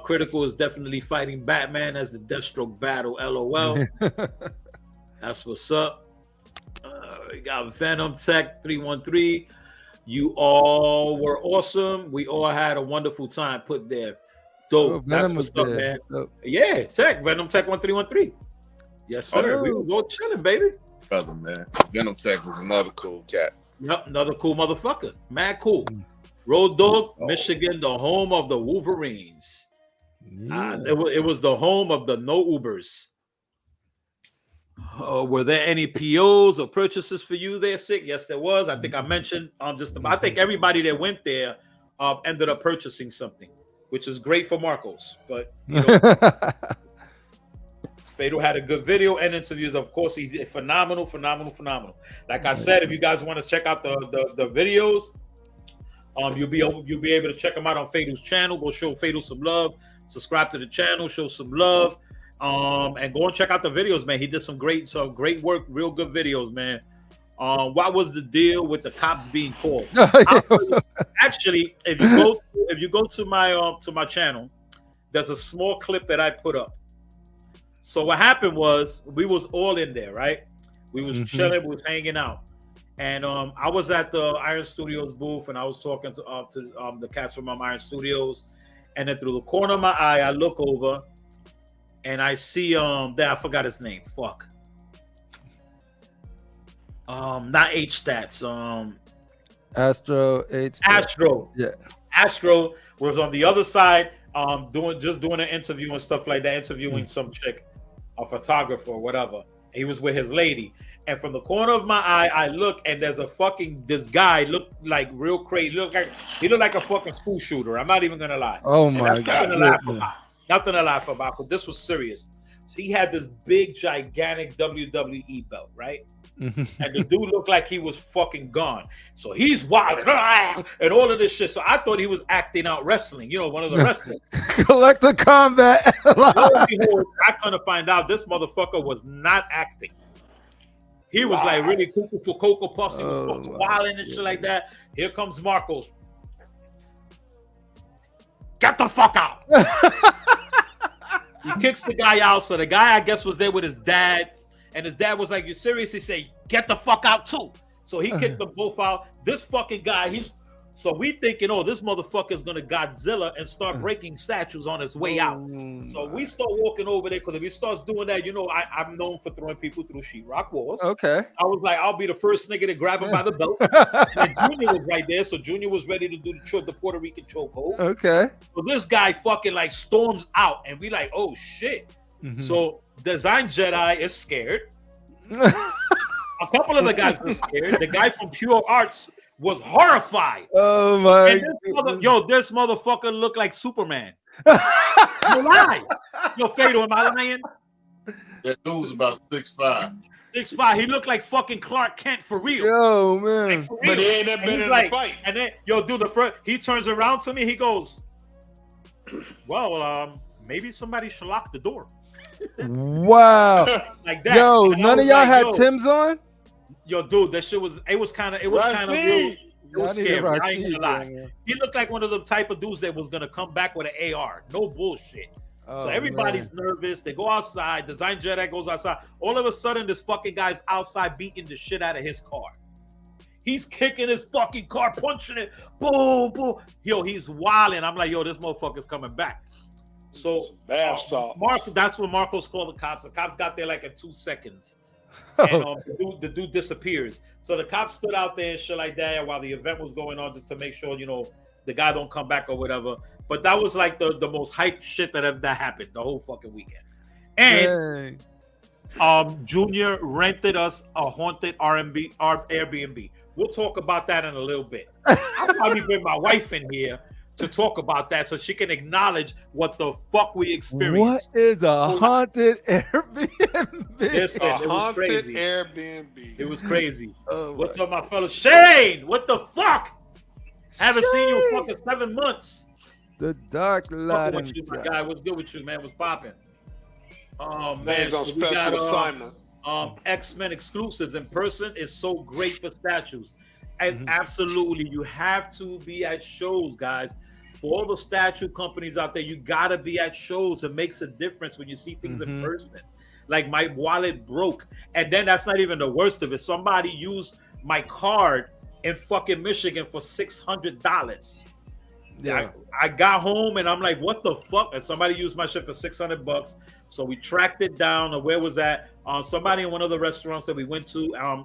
Critical is definitely fighting Batman as the Deathstroke battle. LOL. That's what's up. We got Venom Tech 313. You all were awesome. We all had a wonderful time put there. Dope. That's what's up, man. Dope. Yeah, Tech. Venom Tech 1313. Yes, sir. We was all chilling, baby. Brother, man. Venom Tech was another cool cat. Yep, another cool motherfucker. Mad cool. Road Dog, Michigan, the home of the Wolverines. Yeah. It was the home of the no Ubers. Were there any POs or purchases for you there, Sick? Yes, there was. I think I mentioned I think everybody that went there ended up purchasing something, which is great for Marcos. But you know, Fado had a good video and interviews. Of course, he did phenomenal. Like I said, if you guys want to check out the videos, you'll be able to check them out on Fado's channel. Go show Fado some love. Subscribe to the channel. Show some love. And go and check out the videos, man. He did some great work, real good videos, man. What was the deal with the cops being called? Actually, if you go to my channel, there's a small clip that I put up. So what happened was we was all in there, right? We was chilling, we was hanging out, and I was at the Iron Studios booth, and I was talking to the cats from Iron Studios, and then through the corner of my eye, I look over, and I see I forgot his name. Fuck. Not H Stats. Astro H. Astro. Yeah. Astro was on the other side, doing an interview and stuff like that, interviewing some chick, a photographer or whatever. He was with his lady, and from the corner of my eye, I look, and there's this guy looked like real crazy. He looked like a fucking school shooter. I'm not even gonna lie. Oh my god. Nothing to laugh about, but this was serious. So he had this big, gigantic WWE belt, right? And the dude looked like he was fucking gone. So he's wild and all of this shit. So I thought he was acting out wrestling, one of the wrestlers. Collector Combat. I couldn't find out this motherfucker was not acting. He was like really cuckoo for Cocoa Puffs. He was fucking wilding and shit like that. Here comes Marcos. Get the fuck out. He kicks the guy out. So the guy, I guess, was there with his dad. And his dad was like, "You serious?" He said, "Get the fuck out too." So he kicked them both out. This fucking guy, so we thinking, this motherfucker's gonna Godzilla and start breaking statues on his way out. So we start walking over there, because if he starts doing that, I'm known for throwing people through sheetrock walls. Okay. I was like, I'll be the first nigga to grab him by the belt. And Junior was right there, so Junior was ready to do the Puerto Rican chokehold. Okay. So this guy fucking like storms out, and we like, oh shit. So Design Jedi is scared. A couple of the guys were scared. The guy from Pure Arts was horrified. Oh my! This motherfucker looked like Superman. You lie. Yo, Fado, am I lying? That dude was about 6'5". 6'5". He looked like fucking Clark Kent for real. Yo, man. Like, but he ain't never been in a fight. And then, dude, he turns around to me. He goes, well, maybe somebody should lock the door. Wow. Like that. Yo, and none of y'all had Tim's on? Yo, dude, that shit was kind of real. It was scary. I ain't gonna lie. He looked like one of the type of dudes that was gonna come back with an AR. No bullshit. So everybody's nervous. They go outside. Design Jedi goes outside. All of a sudden, this fucking guy's outside beating the shit out of his car. He's kicking his fucking car, punching it. Boom, boom. Yo, he's wilding. I'm like, yo, this motherfucker's coming back. So that's when Marcos called the cops. The cops got there like in 2 seconds. And the dude disappears. So the cops stood out there and shit like that while the event was going on, just to make sure, the guy don't come back or whatever. But that was like the most hype shit that happened the whole fucking weekend. And Junior rented us a haunted Airbnb. We'll talk about that in a little bit. I'll probably bring my wife in here to talk about that so she can acknowledge what the fuck we experienced. What is a haunted Airbnb? Listen, a haunted Airbnb. It was crazy. What's up, my fellow Shane? What the fuck? Haven't seen you in fucking 7 months. The dark light. What's good, my guy? What's good with you, man? What's popping? Man, on special assignment. X-Men exclusives in person is so great for statues. Absolutely, you have to be at shows, guys. For all the statue companies out there, you gotta be at shows. It makes a difference when you see things in person. Like my wallet broke, and then that's not even the worst of it. Somebody used my card in fucking Michigan for $600. Yeah, I got home and I'm like, what the fuck? And somebody used my shit for $600. So we tracked it down. Or where was that? Somebody in one of the restaurants that we went to,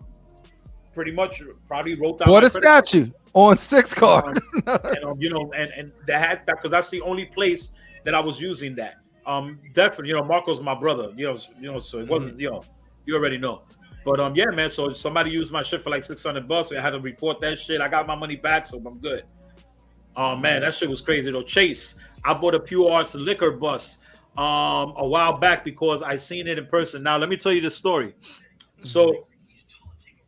pretty much probably wrote down. What a statue on 6 card. And they had that because that's the only place that I was using that. Definitely, Marco's my brother. So it wasn't, you already know. But yeah, man. So somebody used my shit for like $600. So I had to report that shit. I got my money back, so I'm good. Oh man, that shit was crazy though. Chase, I bought a Pure Arts liquor bus a while back because I seen it in person. Now let me tell you the story. So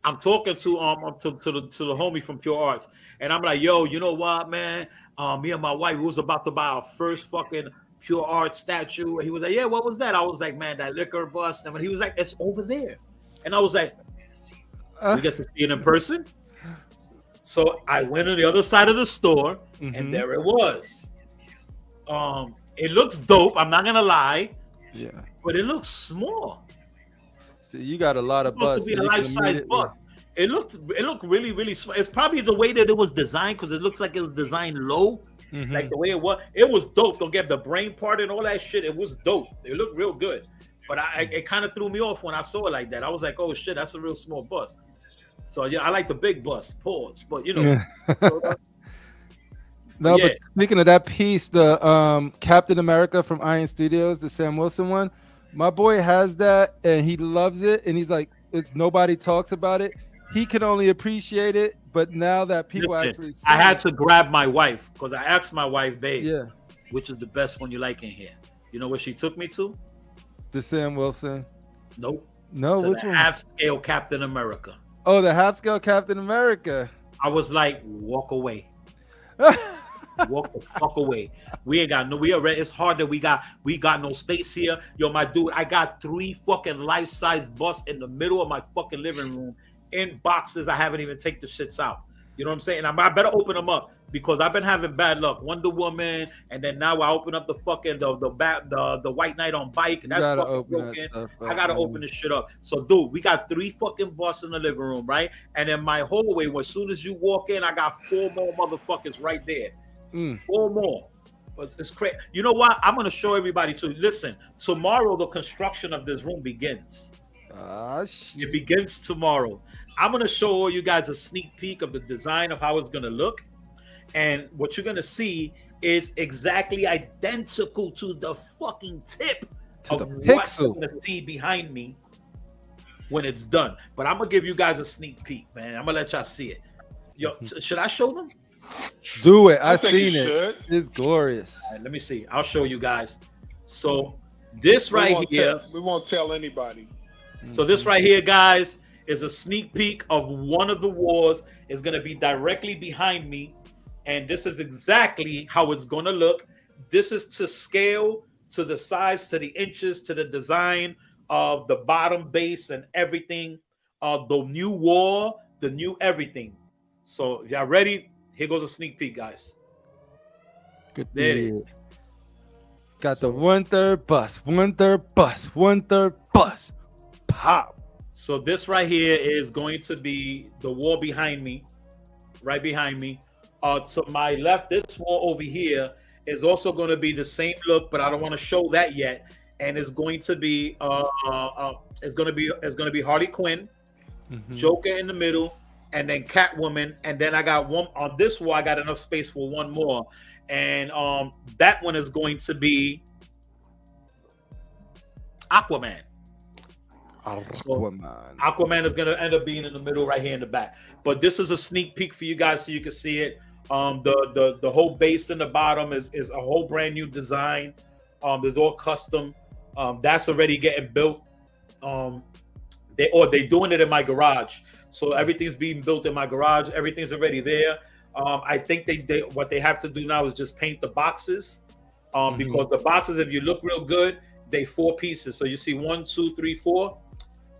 I'm talking to the homie from Pure Arts, and I'm like, yo, you know what, man? Me and my wife, we was about to buy our first fucking Pure Arts statue. And he was like, yeah, what was that? I was like, man, that liquor bus. And he was like, it's over there. And I was like, we get to see it in person. So I went on the other side of the store, and there it was. It looks dope. I'm not gonna lie. Yeah. But it looks small. See, you got a lot of bus. It's supposed to be a life-size bus. It looked really, really small. It's probably the way that it was designed, because it looks like it was designed low, like the way it was. It was dope. Don't get the brain part and all that shit. It was dope. It looked real good. But it kind of threw me off when I saw it like that. I was like, oh shit, that's a real small bus. So yeah, I like the big bus, pause. But No, but speaking of that piece, the Captain America from Iron Studios, the Sam Wilson one, my boy has that and he loves it. And he's like, nobody talks about it. He can only appreciate it. But now that people actually see I had to grab my wife because I asked my wife, babe, which is the best one you like in here? You know what she took me to? The Sam Wilson. Nope. No, which one? Half-scale Captain America. Oh, the half-scale Captain America. I was like, walk away. Walk the fuck away. We ain't got no. We already. It's hard that we got no space here. Yo, my dude, I got 3 fucking life-size busts in the middle of my fucking living room in boxes. I haven't even taken the shits out. You know what I'm saying? I better open them up because I've been having bad luck. Wonder Woman, and then now I open up the fucking the White Knight on bike, and that's fucking broken. I gotta open this shit up. So, dude, we got 3 fucking busts in the living room, right? And in my hallway, as soon as you walk in, I got 4 more motherfuckers right there. 4 more. But it's crazy. You know what? I'm gonna show everybody too. Listen, tomorrow the construction of this room begins. It begins tomorrow. I'm going to show all you guys a sneak peek of the design of how it's going to look. And what you're going to see is exactly identical to the fucking tip To the of what pixel. I'm gonna see behind me when it's done. But I'm gonna give you guys a sneak peek, man. I'm gonna let y'all see it. Yo, should I show them? Do it. I I've think seen you it. should. It's glorious. All right, let me see. I'll show you guys. So this right here. We won't tell anybody. So this right here, guys, is a sneak peek of one of the walls. It's going to be directly behind me. And this is exactly how it's going to look. This is to scale, to the size, to the inches, to the design of the bottom base and everything. The new wall, the new everything. So if y'all ready, here goes a sneak peek, guys. Good. There it is. Got the 1/3 bus, 1/3 bus, 1/3 bus. Pop. So this right here is going to be the wall behind me, right behind me. To my left, this wall over here is also going to be the same look, but I don't want to show that yet. And it's going to be it's going to be Harley Quinn, Joker in the middle, and then Catwoman. And then I got one on this wall. I got enough space for one more, and that one is going to be Aquaman. Aquaman is going to end up being in the middle right here in the back. But this is a sneak peek for you guys so you can see it. The whole base in the bottom is a whole brand new design. There's all custom. That's already getting built. They're doing it in my garage. So everything's being built in my garage. Everything's already there. I think they what they have to do now is just paint the boxes. Because the boxes, if you look real good, they 4 pieces. So you see 1, 2, 3, 4.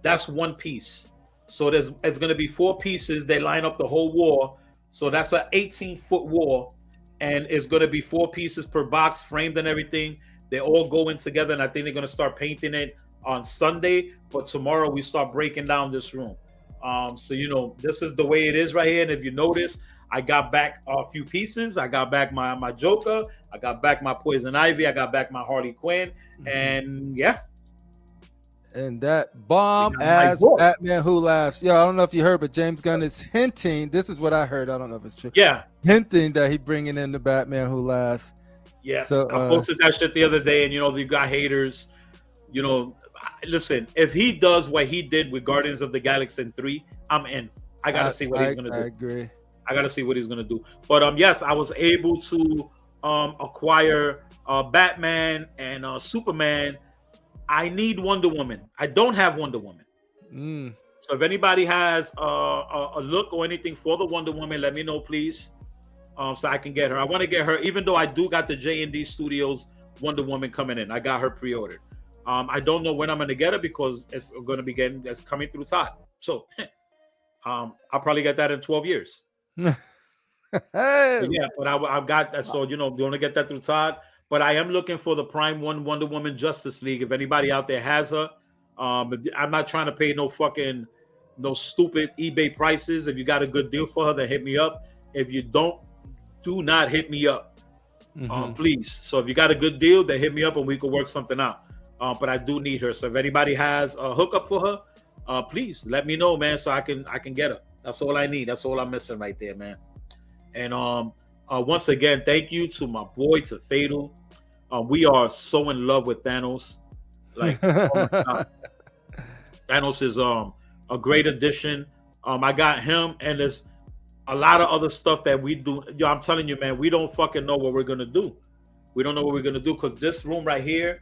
That's 1 piece. So it's going to be 4 pieces. They line up the whole wall. So that's an 18-foot wall, and it's going to be 4 pieces per box, framed and everything. They all go in together, and I think they're going to start painting it on Sunday. But tomorrow we start breaking down this room. So you know this is the way it is right here. And if you notice, I got back a few pieces. I got back my Joker. I got back my Poison Ivy. I got back my Harley Quinn. And yeah. And that bomb ass Batman Who Laughs. Yo, I don't know if you heard, but James Gunn is hinting. This is what I heard. I don't know if it's true. Yeah. Hinting that he bringing in the Batman Who Laughs. Yeah. So I posted that shit the other day, and you know, you got haters. You know, listen, if he does what he did with Guardians of the Galaxy 3, I'm in. I gotta see what he's gonna do. I agree. I gotta see what he's gonna do. But yes, I was able to acquire Batman and Superman. I need Wonder Woman. I don't have Wonder Woman. So if anybody has a look or anything for the Wonder Woman, let me know, please, so I can get her. I want to get her, even though I do got the J&D Studios Wonder Woman coming in. I got her pre-ordered. I don't know when I'm going to get her because it's going to be it's coming through Todd. So I'll probably get that in 12 years. Hey. So, yeah, but I've got that. So, you know, going to get that through Todd. But I am looking for the Prime 1 Wonder Woman Justice League. If anybody out there has her, I'm not trying to pay no stupid eBay prices. If you got a good deal for her, then hit me up. If you don't, do not hit me up, please. So if you got a good deal, then hit me up and we can work something out. But I do need her. So if anybody has a hookup for her, please let me know, man, so I can get her. That's all I need. That's all I'm missing right there, man. And once again, thank you to my boy, to Fatal. We are so in love with Thanos. Like, oh my God. Thanos is a great addition. I got him, and there's a lot of other stuff that we do. Yo, I'm telling you, man, we don't fucking know what we're gonna do. We don't know what we're gonna do because this room right here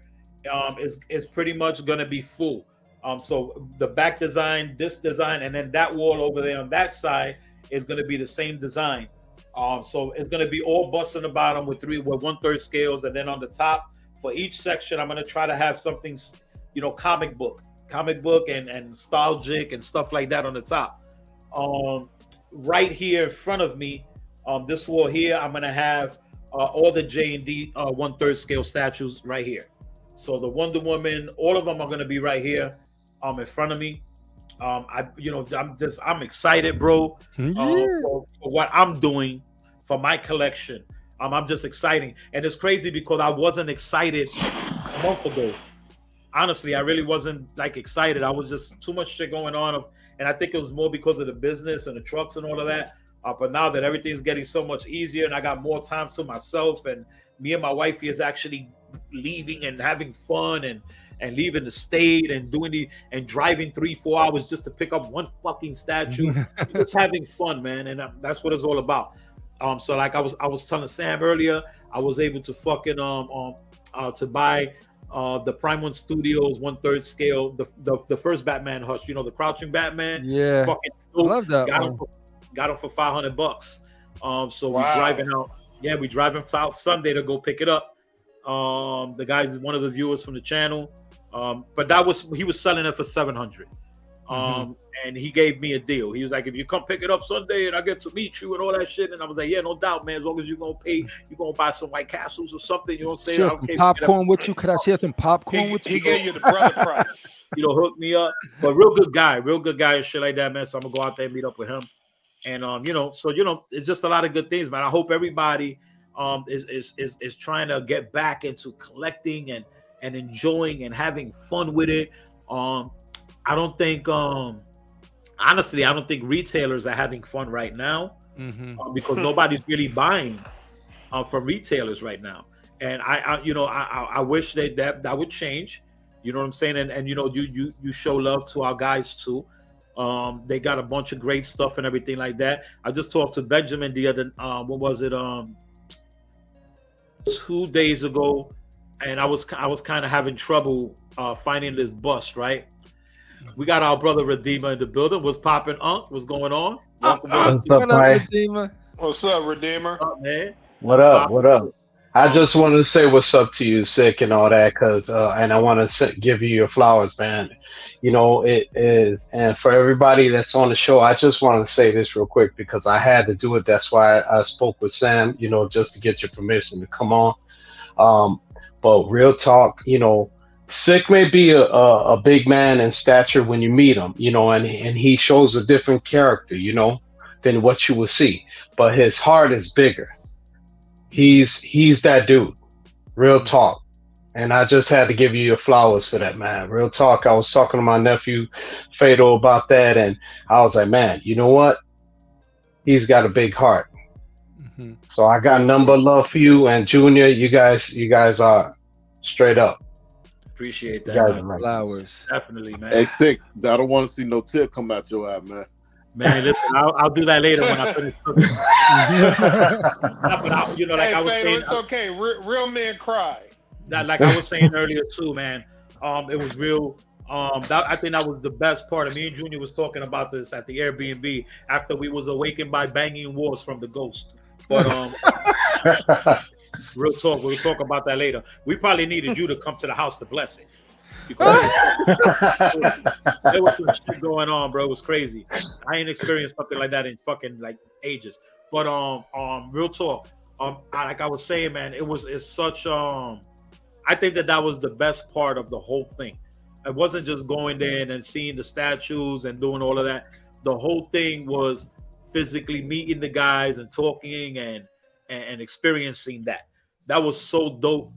is pretty much gonna be full. So the back design, this design, and then that wall over there on that side is gonna be the same design. So it's going to be all bust in the bottom with 1/3 scales, and then on the top for each section, I'm going to try to have something, you know, comic book and nostalgic and stuff like that on the top. Right here in front of me, this wall here, I'm going to have all the J&D 1/3 scale statues right here. So the Wonder Woman, all of them are going to be right here, in front of me. I'm excited, bro, for what I'm doing for my collection. I'm just excited, and it's crazy because I wasn't excited a month ago. Honestly, I really wasn't like excited. I was just too much shit going on, and I think it was more because of the business and the trucks and all of that. But now that everything's getting so much easier, and I got more time to myself, and me and my wifey is actually leaving and having fun, and and leaving the state and and driving 3-4 hours just to pick up one fucking statue. Just having fun, man, and that's what it's all about. So like I was telling Sam earlier, I was able to fucking to buy the Prime 1 Studios 1/3 scale, the first Batman Hush, the crouching Batman. Yeah, fucking I love that one. Got him for $500. So we're driving out. Yeah, we driving out Sunday to go pick it up. The guy's one of the viewers from the channel. But he was selling it for $700. And he gave me a deal. He was like, if you come pick it up Sunday and I get to meet you and all that shit. And I was like, yeah, no doubt, man. As long as you're gonna pay, you're gonna buy some White Castles or something. You know what I'm saying? Share some popcorn with you. Could I share some popcorn with you? He gave you the brother price. Hook me up. But real good guy and shit like that, man. So I'm gonna go out there and meet up with him. And it's just a lot of good things, man. I hope everybody is trying to get back into collecting and enjoying and having fun with it. I don't think honestly, I don't think retailers are having fun right now because nobody's really buying from retailers right now. And I wish that would change. You know what I'm saying? And you show love to our guys too. They got a bunch of great stuff and everything like that. I just talked to Benjamin the other what was it 2 days ago, and I was kind of having trouble finding this bus, right? We got our brother Redeemer in the building. What's popping, Unc? What's going on? What's up, man? Redeemer? What's up, Redeemer? What's up, man? What up? What up? I just wanted to say what's up to you, Sick, and all that, and I want to give you your flowers, man. It is, and for everybody that's on the show, I just want to say this real quick because I had to do it. That's why I spoke with Sam, just to get your permission to come on. But real talk, Sick may be a big man in stature when you meet him, and he shows a different character, than what you will see. But his heart is bigger. He's that dude. Real talk. And I just had to give you your flowers for that, man. Real talk. I was talking to my nephew, Fado, about that, and I was like, man, you know what? He's got a big heart. So I got number love for you, and Junior, you guys are straight up. Appreciate that. Man. Flowers. Definitely, man. Hey, Sick, I don't want to see no tip come out your eye, man. Man, listen, I'll do that later when I finish cooking. I was saying, it's okay. Real men cry. Like I was saying earlier too, man. It was real. I think that was the best part. Me and Junior was talking about this at the Airbnb after we was awakened by banging walls from the ghost. But real talk. We'll talk about that later. We probably needed you to come to the house to bless it. Because there was some shit going on, bro. It was crazy. I ain't experienced something like that in fucking ages. But real talk. Like I was saying, man, it's such I think that was the best part of the whole thing. It wasn't just going there and seeing the statues and doing all of that. The whole thing was physically meeting the guys and talking and experiencing that. That was so dope.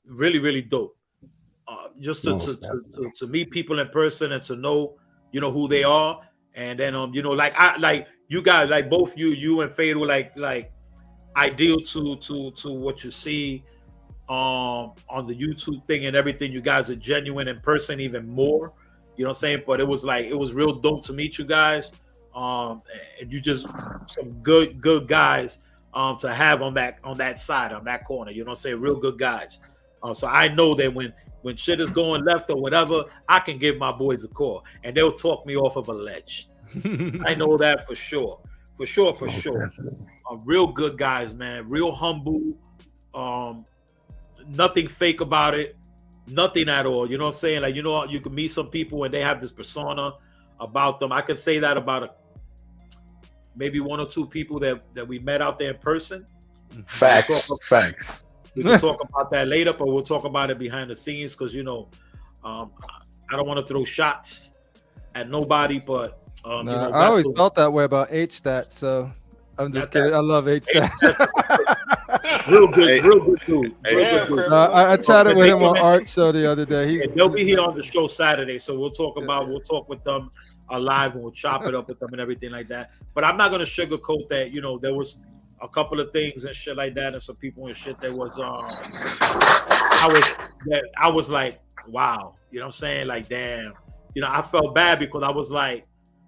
Really, really dope. Just to meet people in person and to know, who they are. And then, like you guys, like both you and Fade were like ideal to what you see on the YouTube thing and everything. You guys are genuine in person even more, you know what I'm saying? But it was real dope to meet you guys. And you just some good guys to have on that side, on that corner, you know what I'm saying? Real good guys. So I know that when shit is going left or whatever, I can give my boys a call and they'll talk me off of a ledge. I know that for sure. For sure. Real good guys, man. Real humble. Nothing fake about it. Nothing at all. You know what I'm saying? You can meet some people and they have this persona about them. I can say that about maybe one or two people that we met out there in person. Facts. We can talk about that later, but we'll talk about it behind the scenes because, I don't want to throw shots at nobody, but I always felt that way about H-Stat, so I'm just kidding. I love H-Stat. real good dude. I chatted with him on Art Show the other day. They'll be here on the show Saturday, so we'll talk with them live and we'll chop it up with them and everything like that. But I'm not gonna sugarcoat that. There was a couple of things and shit like that, and some people and shit that was I was like, wow, you know what I'm saying? Like, damn, you know, I felt bad because I was like,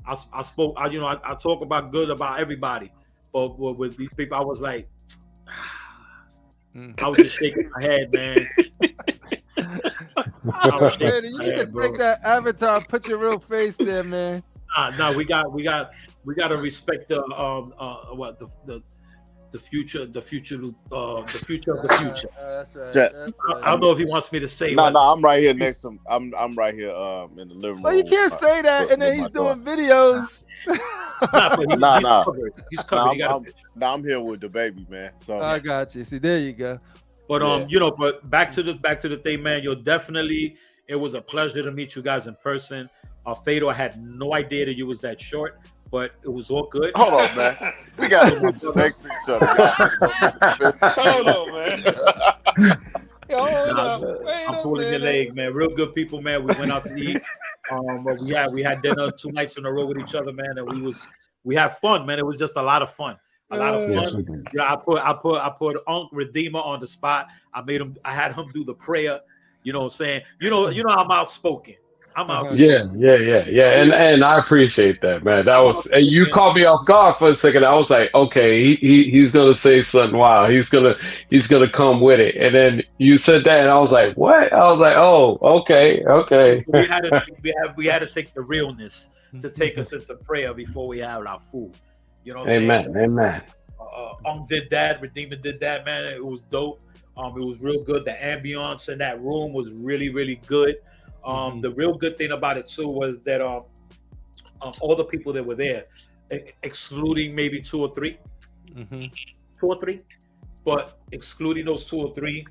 I talk about good about everybody, but with these people, I was like, I was just shaking my head, man. Man, you need to take that avatar, put your real face there, man. No, we got to respect the future of the future. That's right. I don't know if he wants me to say. No, I'm right here next to him. I'm right here in the living room. Well, you can't say that, and then he's doing videos. He's covered. I'm here with the baby, man. So I got you. See, there you go. But you know, but back to the thing, man. You're definitely. It was a pleasure to meet you guys in person. Fedor, I had no idea that you was that short, but it was all good. Hold on, man. We got to put you next to each other. Hold on, man. I'm pulling your leg, man. Real good people, man. We went out to eat. But we had dinner 2 nights in a row with each other, man, and we had fun, man. It was just a lot of fun. A lot of fun. Yes, Yeah, I put Unc Redeemer on the spot. I had him do the prayer. You know what I'm saying? You know I'm outspoken. I'm outspoken. Yeah. And I appreciate that, man. That was you caught me off guard for a second. I was like, okay, he's gonna say something wild. He's gonna come with it. And then you said that, and I was like, what? I was like, oh, okay. We had to take the realness to take us into prayer before we have our food. You know what I'm saying? Amen. Did that. Redeemer did that, man. It was dope. It was real good. The ambiance in that room was really, really good. The real good thing about it too was that all the people that were there, excluding maybe 2 or 3, 2 or 3, but excluding those 2 or 3,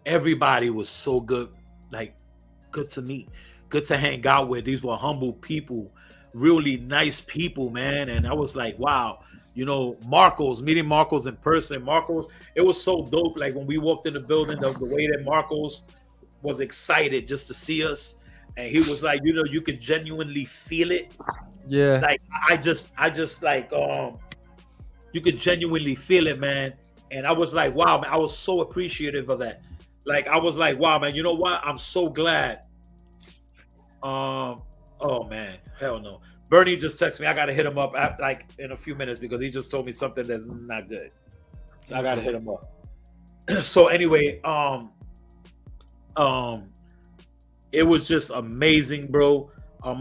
everybody was so good, like good to meet, good to hang out with. These were humble people, really nice people, man. And I was like, wow. You know, meeting Marcos in person. Marcos, it was so dope. Like when we walked in the building, the way that Marcos was excited just to see us, and he was like, you know, you could genuinely feel it. Yeah. Like I just like you could genuinely feel it, man. And I was like, wow, man, I was so appreciative of that. Like I was like, wow, man, you know what? I'm so glad. Oh man, hell no. Bernie just texted me. I gotta hit him up like in a few minutes because he just told me something that's not good. So I gotta hit him up. So anyway, it was just amazing, bro.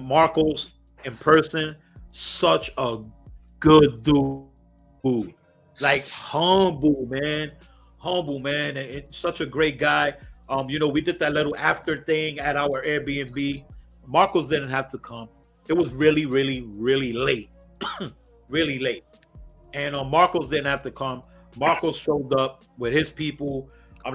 Marcos in person, such a good dude. Like humble, man, and such a great guy. You know, we did that little after thing at our Airbnb. Marcos didn't have to come. It was really, really, really late. Really late. And Marcos didn't have to come. Marcos showed up with his people. I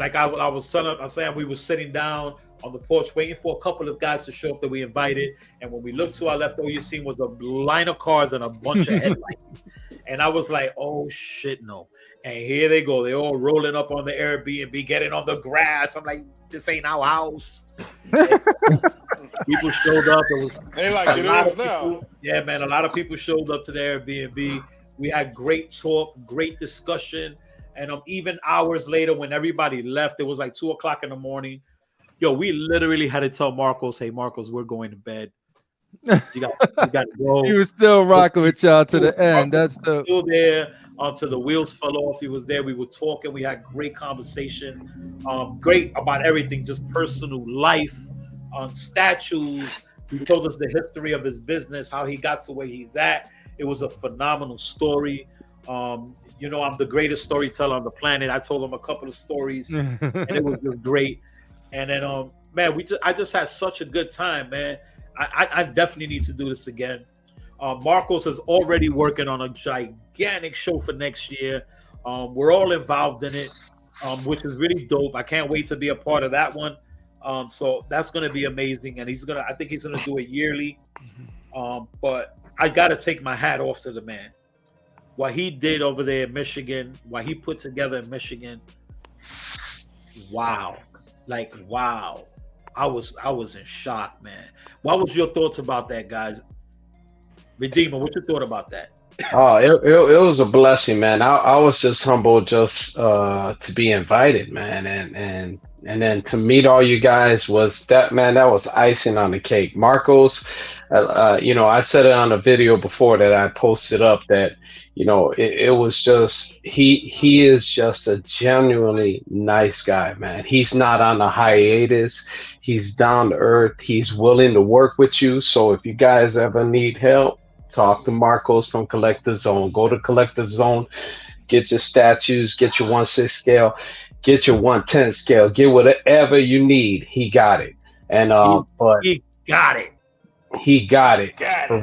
was saying we were sitting down on the porch waiting for a couple of guys to show up that we invited. And when we looked to our left, all you seen was a line of cars and a bunch of headlights. And I was like, oh shit, no. And here they go. They're all rolling up on the Airbnb, getting on the grass. I'm like, this ain't our house. People showed up. They like it is now. Yeah, man. A lot of people showed up to the Airbnb. We had great talk, great discussion. And even hours later, when everybody left, it was like 2 o'clock in the morning. Yo, we literally had to tell Marcos, hey, Marcos, we're going to bed. You got to go. He was still rocking with y'all to the end. That's still there until the wheels fell off. He was there. We were talking. We had great conversation. Great about everything, just personal life, statues. He told us the history of his business, how he got to where he's at. It was a phenomenal story. You know, I'm the greatest storyteller on the planet. I told him a couple of stories, and it was just great. And then, man, I just had such a good time, man. I definitely need to do this again. Marcos is already working on a gigantic show for next year. We're all involved in it, which is really dope. I can't wait to be a part of that one. So that's going to be amazing. And I think he's going to do it yearly. But I got to take my hat off to the man. What he did over there in Michigan, what he put together in Michigan. Wow. Like, wow. I was in shock, man. What was your thoughts about that, guys? Redeemer, what you thought about that? Oh, it was a blessing, man. I was just humbled just to be invited, man, and And then to meet all you guys was that, man, that was icing on the cake. Marcos, you know, I said it on a video before that I posted up that, you know, it was just, he is just a genuinely nice guy, man. He's not on a hiatus. He's down to earth. He's willing to work with you. So if you guys ever need help, talk to Marcos from Collector Zone. Go to Collector Zone, get your statues, get your 1/6 scale, get your 1/10 scale, get whatever you need. He got it. And but he got it. He got it. For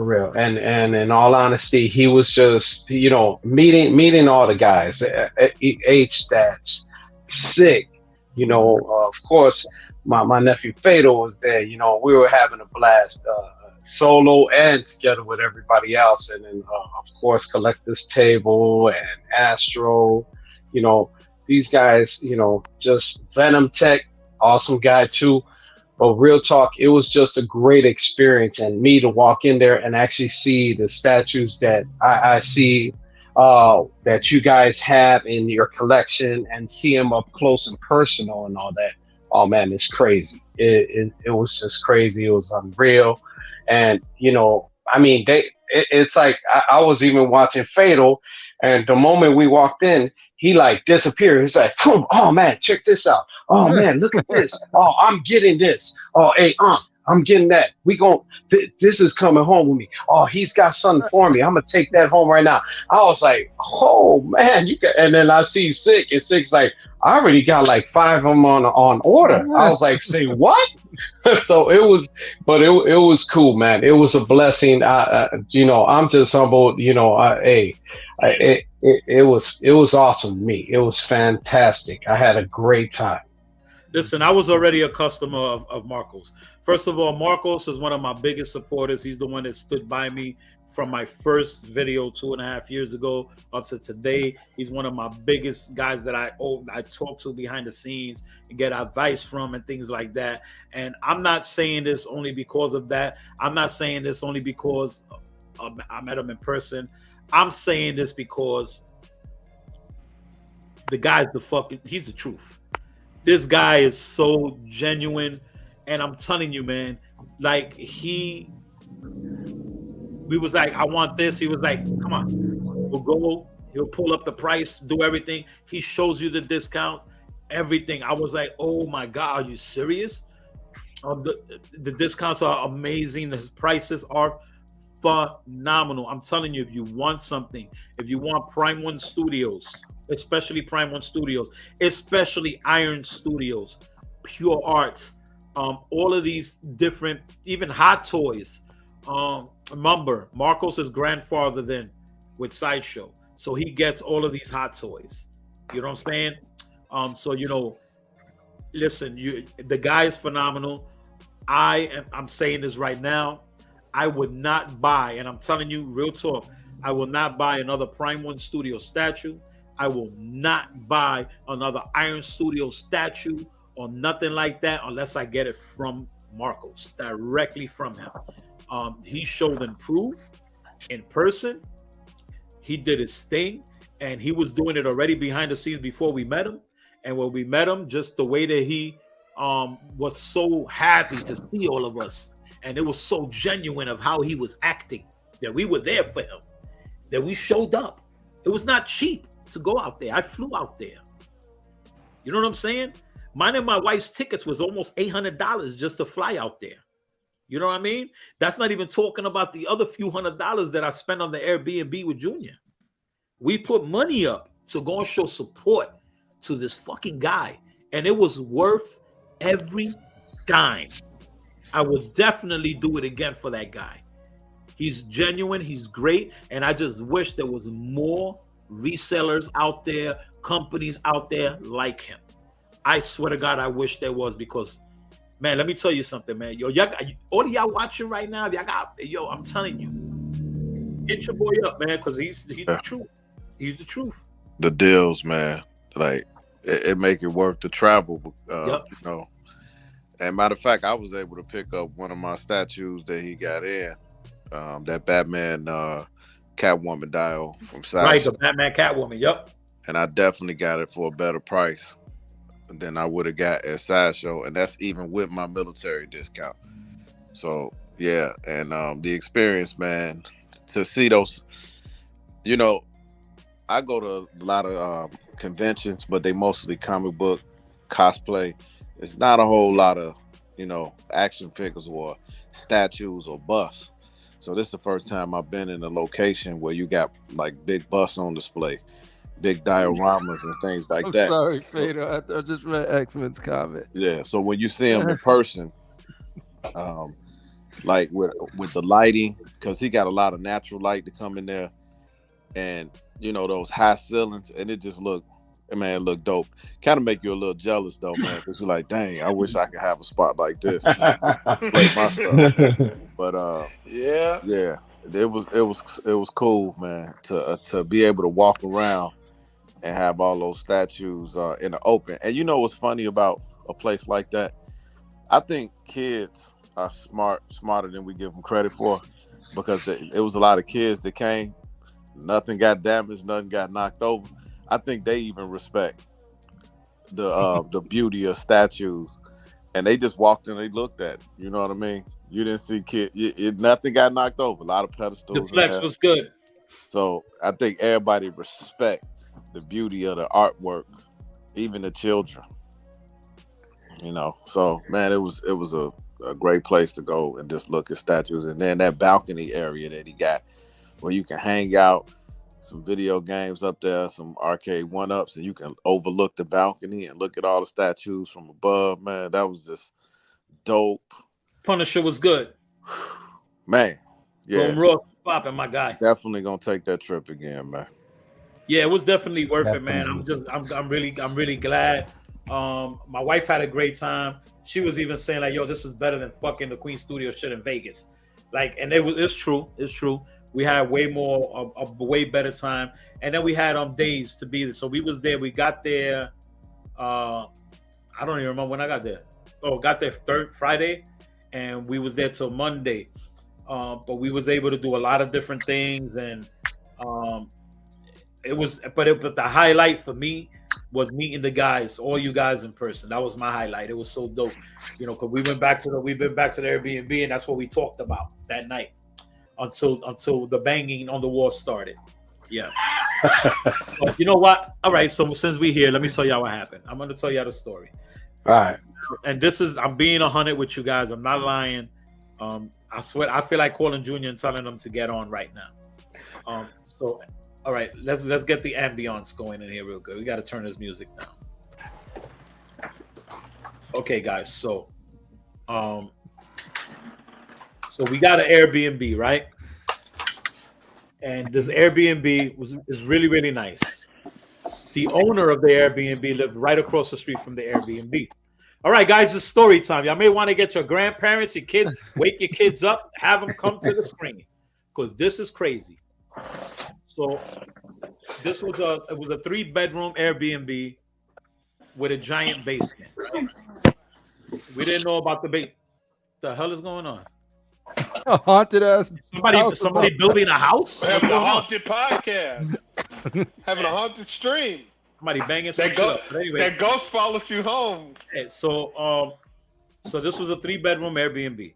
real. And in all honesty, he was just, you know, meeting all the guys, H stats, sick, you know, of course, my nephew Fatal was there. You know, we were having a blast, solo and together with everybody else. And then, of course, Collector's Table and Astro, you know, these guys, you know, just Venom Tech, awesome guy too. But real talk, it was just a great experience, and me to walk in there and actually see the statues that I see that you guys have in your collection and see them up close and personal and all that. Oh man, it's crazy. It was just crazy. It was unreal. And you know, I mean, it's like I was even watching Fatal, and the moment we walked in, he like disappeared. He's like, boom, oh man, check this out. Oh man, look at this. Oh, I'm getting this. Oh, hey, I'm getting that. This is coming home with me. Oh, he's got something for me. I'm gonna take that home right now. I was like, oh man, and then I see Sick, and Sick's like, I already got like 5 of them on order. I was like, say what? So it was cool, man. It was a blessing. You know, I'm just humbled. You know, it was awesome to me. It was fantastic. I had a great time. Listen, I was already a customer of Marcos. First of all, Marcos is one of my biggest supporters. He's the one that stood by me from my first video 2.5 years ago up to today. He's one of my biggest guys that I talk to behind the scenes and get advice from and things like that. And I'm not saying this only because of that. I'm not saying this only because I met him in person. I'm saying this because the guy's he's the truth. This guy is so genuine. And I'm telling you, man, like we was like, I want this. He was like, come on, we'll go. He'll pull up the price, do everything. He shows you the discounts, everything. I was like, oh my God, are you serious? The discounts are amazing. The prices are phenomenal. I'm telling you, if you want something, if you want Prime One Studios, especially Prime One Studios, especially Iron Studios, Pure Arts, all of these different, even Hot Toys. Remember, Marcos is grandfather then with Sideshow, so he gets all of these Hot Toys. You know what I'm saying? So you know, listen, the guy is phenomenal. I'm saying this right now. I would not buy, and I'm telling you, real talk, I will not buy another Prime One Studio statue. I will not buy another Iron Studio statue or nothing like that unless I get it from Marcos, directly from him. He showed and proved in person. He did his thing, and he was doing it already behind the scenes before we met him. And when we met him, just the way that he was so happy to see all of us, and it was so genuine of how he was acting, that we were there for him, that we showed up. It was not cheap to go out there. I flew out there. You know what I'm saying? Mine and my wife's tickets was almost $800 just to fly out there. You know what I mean? That's not even talking about the other few $100s that I spent on the Airbnb with Junior. We put money up to go and show support to this fucking guy. And it was worth every dime. I would definitely do it again for that guy. He's genuine. He's great. And I just wish there was more resellers out there, companies out there like him. I swear to God, I wish there was, because, man, let me tell you something, man. Yo, all of y'all watching right now, I'm telling you, hit your boy up, man, because he's the truth. He's the truth. The deals, man, like it make it worth the travel, you know. And matter of fact, I was able to pick up one of my statues that he got in, that Batman Catwoman dial from Sideshow. Right, the Batman Catwoman, yep. And I definitely got it for a better price than I would have got at Sideshow, and that's even with my military discount. So yeah, and the experience, man, to see those, you know, I go to a lot of conventions, but they mostly comic book, cosplay. It's not a whole lot of, you know, action figures or statues or busts. So this is the first time I've been in a location where you got like big busts on display, big dioramas and things like that. Sorry, Fado. I just read X-Men's comment. Yeah. So when you see him in person, like with the lighting, because he got a lot of natural light to come in there, and you know those high ceilings, and it just looked dope. Kind of make you a little jealous though, man, because you're like, dang, I wish I could have a spot like this, play my stuff. But yeah, it was cool, man, to be able to walk around and have all those statues in the open. And you know what's funny about a place like that? I think kids are smarter than we give them credit for, because it was a lot of kids that came. Nothing got damaged, nothing got knocked over. I think they even respect the beauty of statues, and they just walked in, they looked at it, you know what I mean? You didn't see kids, nothing got knocked over. A lot of pedestals. The flex was good. So I think everybody respect the beauty of the artwork, even the children. You know, so man, it was a great place to go and just look at statues, and then that balcony area that he got, where you can hang out, some video games up there, some arcade one-ups, and you can overlook the balcony and look at all the statues from above. Man, that was just dope. Punisher was good. Man, yeah. Boom Ross popping, my guy. Definitely gonna take that trip again, man. Yeah, it was definitely worth it, man. I'm really glad. My wife had a great time. She was even saying like, yo, this is better than fucking the Queen Studio shit in Vegas. Like, and it's true. We had way more, a way better time. And then we had days to be there. So we was there. We got there. I don't even remember when I got there. Oh, got there Friday, and we was there till Monday. But we was able to do a lot of different things, and but the highlight for me was meeting the guys, all you guys in person. That was my highlight. It was so dope, you know, because we've been back to the Airbnb, and that's what we talked about that night until the banging on the wall started. Yeah. But you know what? All right. So since we're here, let me tell y'all what happened. I'm gonna tell y'all the story. All right. And I'm being 100 with you guys. I'm not lying. I swear, I feel like calling Junior and telling them to get on right now. So. All right, let's get the ambiance going in here real good. We got to turn this music down. Okay, guys. So we got an Airbnb, right? And this Airbnb is really, really nice. The owner of the Airbnb lived right across the street from the Airbnb. All right, guys, it's story time. Y'all may want to get your grandparents, your kids, wake your kids up, have them come to the screen, because this is crazy. So this was a 3-bedroom Airbnb with a giant basement. Right? We didn't know about the basement. The hell is going on? A haunted ass. Somebody building a house? We're having a haunted podcast. Having a haunted stream. Somebody banging anyway. That ghost followed you home. Okay, so this was a 3-bedroom Airbnb.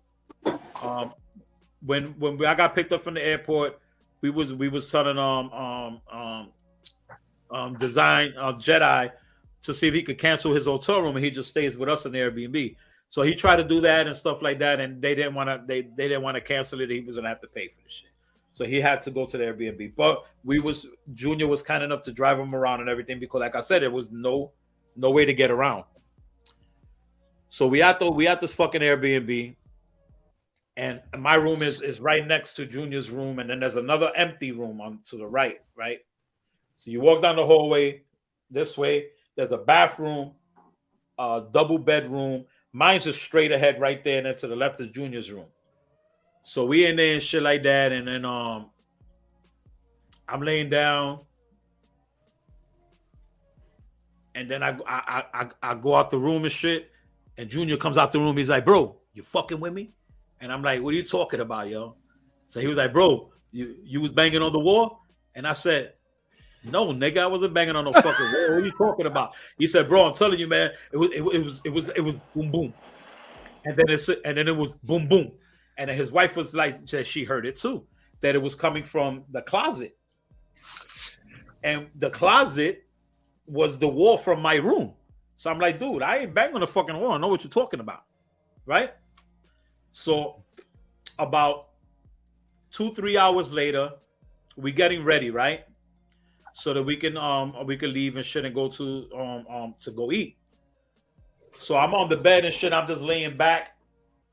When I got picked up from the airport, we was telling Design Jedi to see if he could cancel his hotel room, and he just stays with us in the Airbnb. So he tried to do that and stuff like that, and they didn't want to cancel it. He was gonna have to pay for the shit, so he had to go to the Airbnb. But Junior was kind enough to drive him around and everything, because, like I said, it was no way to get around. So we at this fucking Airbnb. And my room is right next to Junior's room, and then there's another empty room on to the right. So you walk down the hallway this way. There's a bathroom, a double bedroom. Mine's just straight ahead right there, and then to the left is Junior's room. So we in there and shit like that, and then I'm laying down, and then I go out the room and shit, and Junior comes out the room. He's like, "Bro, you fucking with me?" And I'm like, "What are you talking about, yo?" So he was like, "Bro, you was banging on the wall?" And I said, No, nigga, I wasn't banging on no fucking wall. What are you talking about? He said, bro, I'm telling you, man, it was boom boom. And then it was boom boom. And then his wife was like, she heard it too, that it was coming from the closet. And the closet was the wall from my room. So I'm like, dude, I ain't banging on the fucking wall. I know what you're talking about. Right? So about 2-3 hours later, we getting ready, right? So that we can leave and shit and go to go eat. So I'm on the bed and shit. I'm just laying back,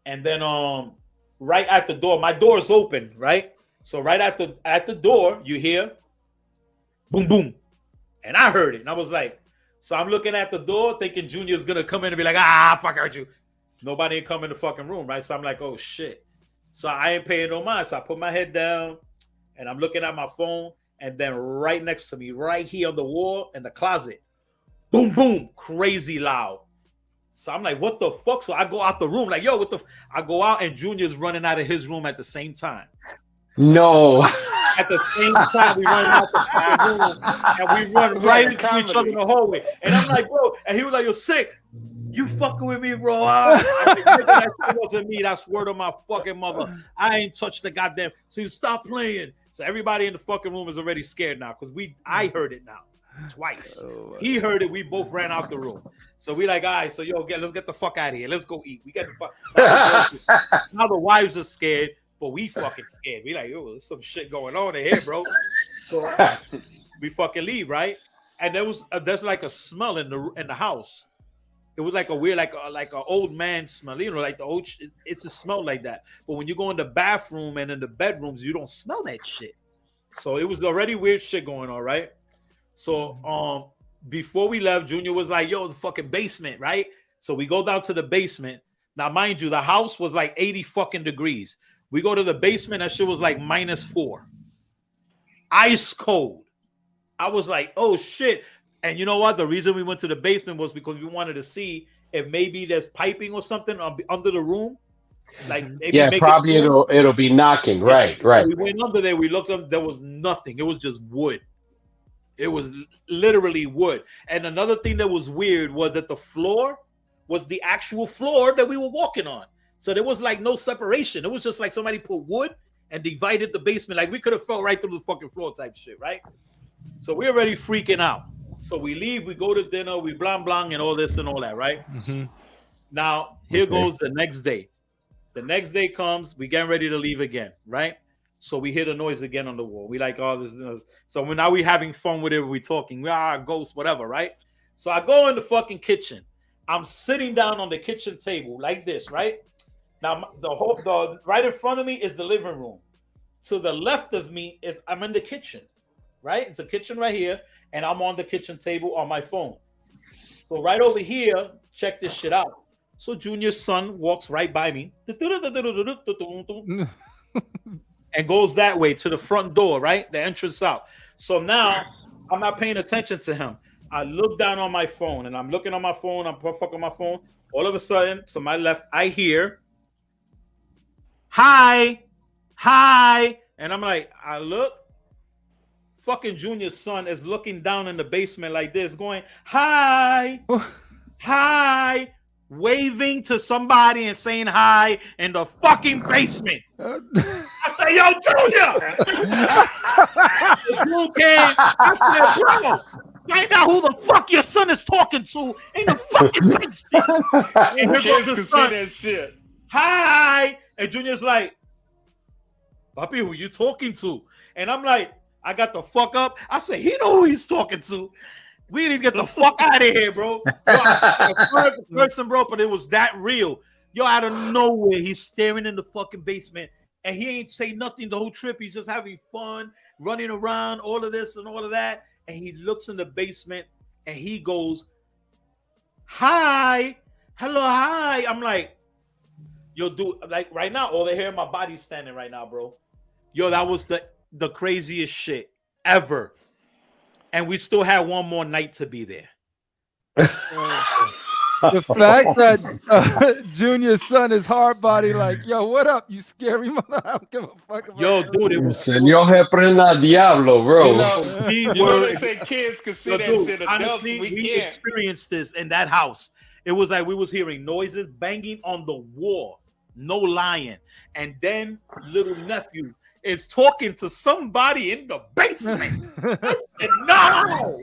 and then right at the door, my door is open, right? So right at the door, you hear boom boom, and I heard it, and I was like, so I'm looking at the door, thinking Junior's gonna come in and be like, fuck, heard you. Nobody ain't come in the fucking room, right? So I'm like, oh shit. So I ain't paying no mind. So I put my head down, and I'm looking at my phone. And then right next to me, right here on the wall in the closet, boom, boom, crazy loud. So I'm like, what the fuck? So I go out the room, like, yo, what the? I go out and Junior's running out of his room at the same time. No. At the same time, we run out the fucking room and we run right into each other in the hallway. And I'm like, bro, and he was like, you're sick. You fucking with me, bro? That wasn't me. That's word of my fucking mother. I ain't touched the goddamn. So you stop playing. So everybody in the fucking room is already scared now because I heard it now twice. He heard it. We both ran out the room. So we like, all right. So yo, let's get the fuck out of here. Let's go eat. We get the fuck. Now the wives are scared, but we fucking scared. We like, oh, there's some shit going on in here, bro. So we fucking leave, right? And there's like a smell in the house. It was like a weird, like an old man smell, you know, like the old. It's a smell like that. But when you go in the bathroom and in the bedrooms, you don't smell that shit. So it was already weird shit going on, right? So before we left, Junior was like, "Yo, the fucking basement, right?" So we go down to the basement. Now, mind you, the house was like 80 fucking degrees. We go to the basement, that shit was like -4, ice cold. I was like, "Oh shit." And you know what? The reason we went to the basement was because we wanted to see if maybe there's piping or something under the room. Like maybe probably it'll be knocking. Right. So we went under there. We looked up. There was nothing. It was just wood. It was literally wood. And another thing that was weird was that the floor was the actual floor that we were walking on. So there was like no separation. It was just like somebody put wood and divided the basement. Like we could have fell right through the fucking floor type shit, right? So we're already freaking out. So we leave, we go to dinner, we blah, blah, and all this and all that, right? Mm-hmm. Now, here goes the next day. The next day comes, we getting ready to leave again, right? So we hear the noise again on the wall. We like, oh, this. So now we having fun with it. We're talking, ghosts, whatever, right? So I go in the fucking kitchen. I'm sitting down on the kitchen table like this, right? Now, the right in front of me is the living room. To the left of me is I'm in the kitchen, right? It's a kitchen right here. And I'm on the kitchen table on my phone. So right over here, check this shit out. So Junior's son walks right by me and goes that way to the front door, right? The entrance out. So now I'm not paying attention to him. I look down on my phone and I'm looking on my phone. I'm fucking my phone. All of a sudden, to my left, I hear, hi. And I'm like, I look. Fucking Junior's son is looking down in the basement like this, going, hi, waving to somebody and saying hi in the fucking basement. I say, yo, Junior! You came. I said, bro, find out who the fuck your son is talking to in the fucking basement. And here goes his son. That shit. Hi! And Junior's like, Papi, who you talking to? And I'm like, I got the fuck up. I said, he know who he's talking to. We need to get the fuck out of here, bro. Person, bro, but it was that real. Yo, out of nowhere, he's staring in the fucking basement, and he ain't say nothing the whole trip. He's just having fun, running around, all of this and all of that. And he looks in the basement, and he goes, hi, hello, hi. I'm like, yo, dude, like right now, all the hair in my body's standing right now, bro. Yo, that was the craziest shit ever. And we still had one more night to be there. The fact that Junior's son is hard body, like, yo, what up, you scary mother? I don't give a fuck about Yo, dude, it was Señor Jeprena Diablo, bro. You know they say kids can see that dude, shit. Adults, honestly, we we can't. experienced this in that house. It was like we was hearing noises banging on the wall. No lying. And then little nephew is talking to somebody in the basement. I said, no.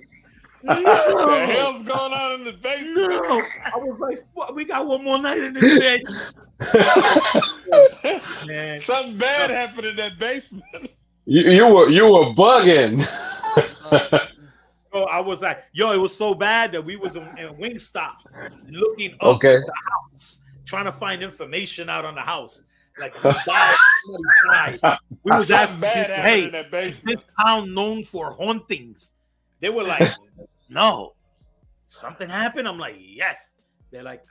What the hell's going on in the basement? No. I was like, fuck, we got one more night in this bed. Man. Something bad happened in that basement. You were bugging. So I was like, yo, it was so bad that we was in Wingstop looking up at the house, trying to find information out on the house. Like, who died, somebody died. We was asking people, hey, in that basement. Is this town known for hauntings? They were like, no. Something happened? I'm like, yes. They're like,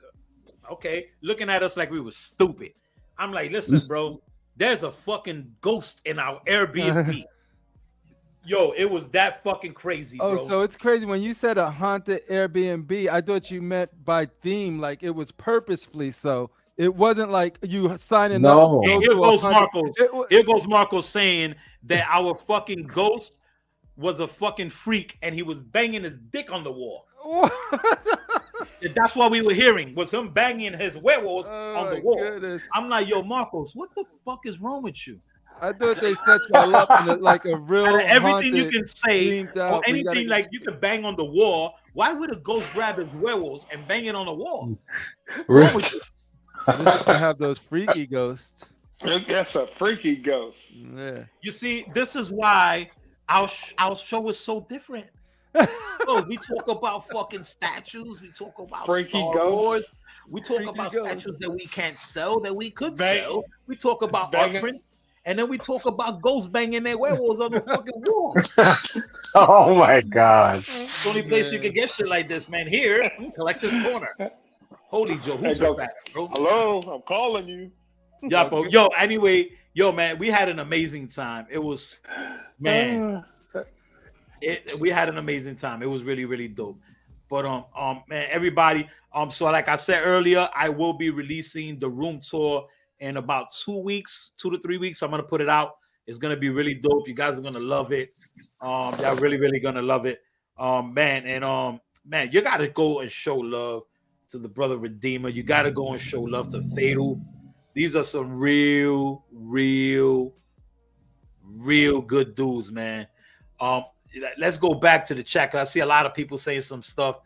okay. Looking at us like we were stupid. I'm like, listen, bro, there's a fucking ghost in our Airbnb. Yo, it was that fucking crazy, bro. Oh, so it's crazy. When you said a haunted Airbnb, I thought you meant by theme, like it was purposefully so. It wasn't like you signing up. Here goes Marcos. Here goes Marcos saying that our fucking ghost was a fucking freak and he was banging his dick on the wall. That's what we were hearing, was him banging his werewolves on the wall. Goodness. I'm like, yo, Marcos, what the fuck is wrong with you? I thought they set y'all up in like a real everything you can say or anything like you can bang on the wall. Why would a ghost grab his werewolves and bang it on the wall? I have those freaky ghosts. That's a freaky ghost. Yeah. You see, this is why our show is so different. Oh, we talk about fucking statues. We talk about freaky ghosts. We talk about statues that we can't sell, that we could sell. We talk about art print. And then we talk about ghosts banging their werewolves on the fucking wall. Oh my God. The only place you can get shit like this, man. Here, Collector's Corner. Holy Joe, who's that, bro? Hello, I'm calling you. Yeah, bro. Yo, anyway, man, we had an amazing time. It was, man, we had an amazing time. It was really, really dope. But man, everybody, so like I said earlier, I will be releasing the room tour in about 2 weeks, 2 to 3 weeks. I'm gonna put it out. It's gonna be really dope. You guys are gonna love it. Y'all really, really gonna love it. Man, and man, you gotta go and show love to the brother Redeemer. You gotta go and show love to Fatal. These are some real good dudes, man. Let's go back to the chat. I see a lot of people saying some stuff,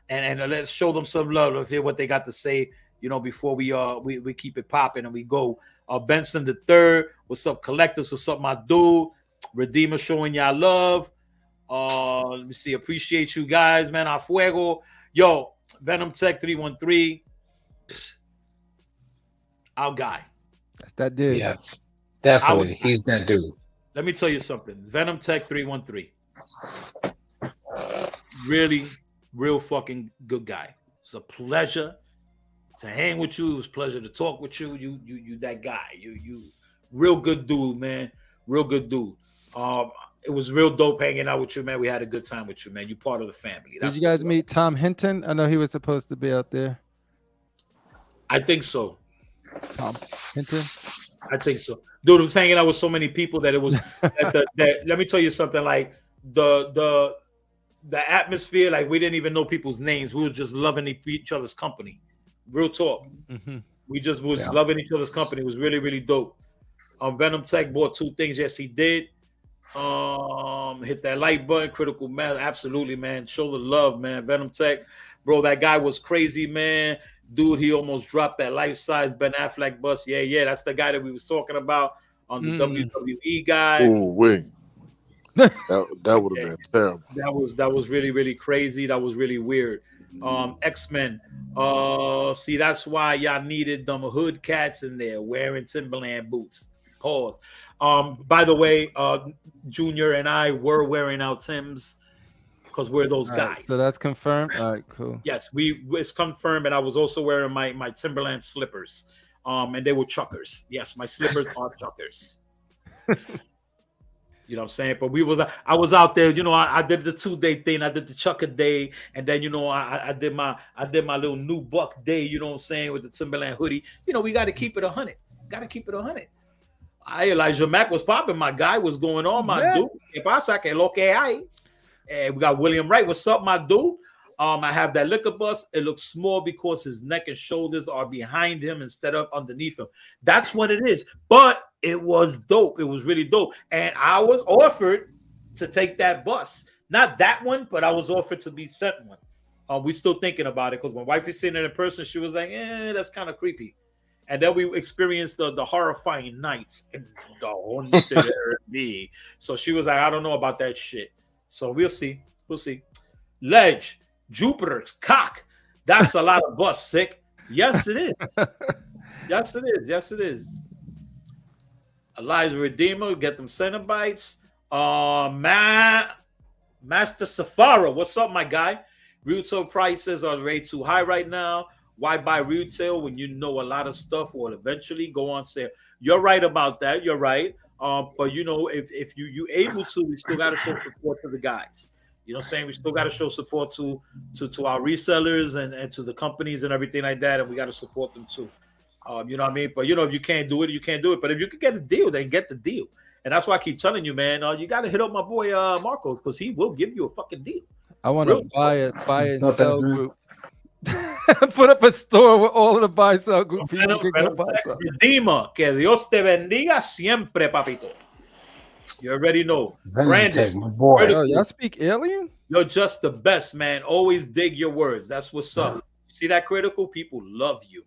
and let's show them some love. Let's hear what they got to say. You know, before we keep it popping and we go. Benson the Third, what's up, collectors? What's up, my dude? Redeemer showing y'all love. Let me see. Appreciate you guys, man. A fuego. Yo, Venom Tech 313. Our guy. That's that dude. Yes, definitely. He's that dude. Let me tell you something. Venom Tech 313. Really, real fucking good guy. It's a pleasure to hang with you. It was a pleasure to talk with you. You that guy. You real good dude, man. Real good dude. It was real dope hanging out with you, man. We had a good time with you, man. You part of the family. Did you guys meet Tom Hinton? I know he was supposed to be out there. I think so. Tom Hinton? I think so. Dude, I was hanging out with so many people that it was let me tell you something, like the atmosphere, like we didn't even know people's names. We were just loving each other's company. Real talk. Mm-hmm. We just was loving each other's company. It was really, really dope. Venom Tech bought 2 things. Yes, he did. Hit that like button, critical mass. Absolutely, man. Show the love, man. Venom Tech, bro. That guy was crazy, man. Dude, he almost dropped that life-size Ben Affleck bus. Yeah. That's the guy that we was talking about on the WWE guy. Oh wait, that would have been terrible. That was really, really crazy. That was really weird. X-Men. See, that's why y'all needed them hood cats in there wearing Timberland boots. Pause. By the way, Junior and I were wearing our Timbs because we're those guys. So that's confirmed. All right, cool. Yes, it's confirmed, and I was also wearing my Timberland slippers. And they were chuckers. Yes, my slippers are chuckers. You know what I'm saying? But I was out there, you know, I did the 2-day thing, I did the Chucker Day, and then, you know, I did my little new buck day, you know what I'm saying, with the Timberland hoodie. You know, we got to keep it 100. Got to keep it 100. Elijah Mack was popping. My guy was going on, my dude. ¿Qué pasa? Que lo que hay? And we got William Wright. What's up, my dude? I have that liquor bus. It looks small because his neck and shoulders are behind him instead of underneath him. That's what it is. But it was dope. It was really dope. And I was offered to take that bus. Not that one, but I was offered to be sent one. We're still thinking about it because when wife is sitting there in person, she was like, that's kind of creepy. And then we experienced the horrifying nights in the haunted Airbnb. So she was like, I don't know about that shit. So we'll see. We'll see. Ledge. Jupiter, cock. That's a lot of bus, sick. Yes, it is. Yes, it is. Yes, it is. Elijah Redeemer, get them Cenobites. Master Safara, what's up, my guy? Retail prices are way too high right now. Why buy retail when you know a lot of stuff will eventually go on sale? You're right about that. You're right. But you know, if you able to, we still got to show support to the guys. You know what I'm saying? We still got to show support to our resellers and to the companies and everything like that. And we got to support them too. You know what I mean? But, you know, if you can't do it, you can't do it. But if you can get a deal, then get the deal. And that's why I keep telling you, man, you got to hit up my boy Marcos because he will give you a fucking deal. I want to buy and sell group. Put up a store with all of the buy sell group people can go buy sell. Redeemer, que Dios te bendiga siempre, papito. You already know. Brandon, my boy. Oh, y'all speak alien? You're just the best, man. Always dig your words. That's what's up. See that critical? People love you.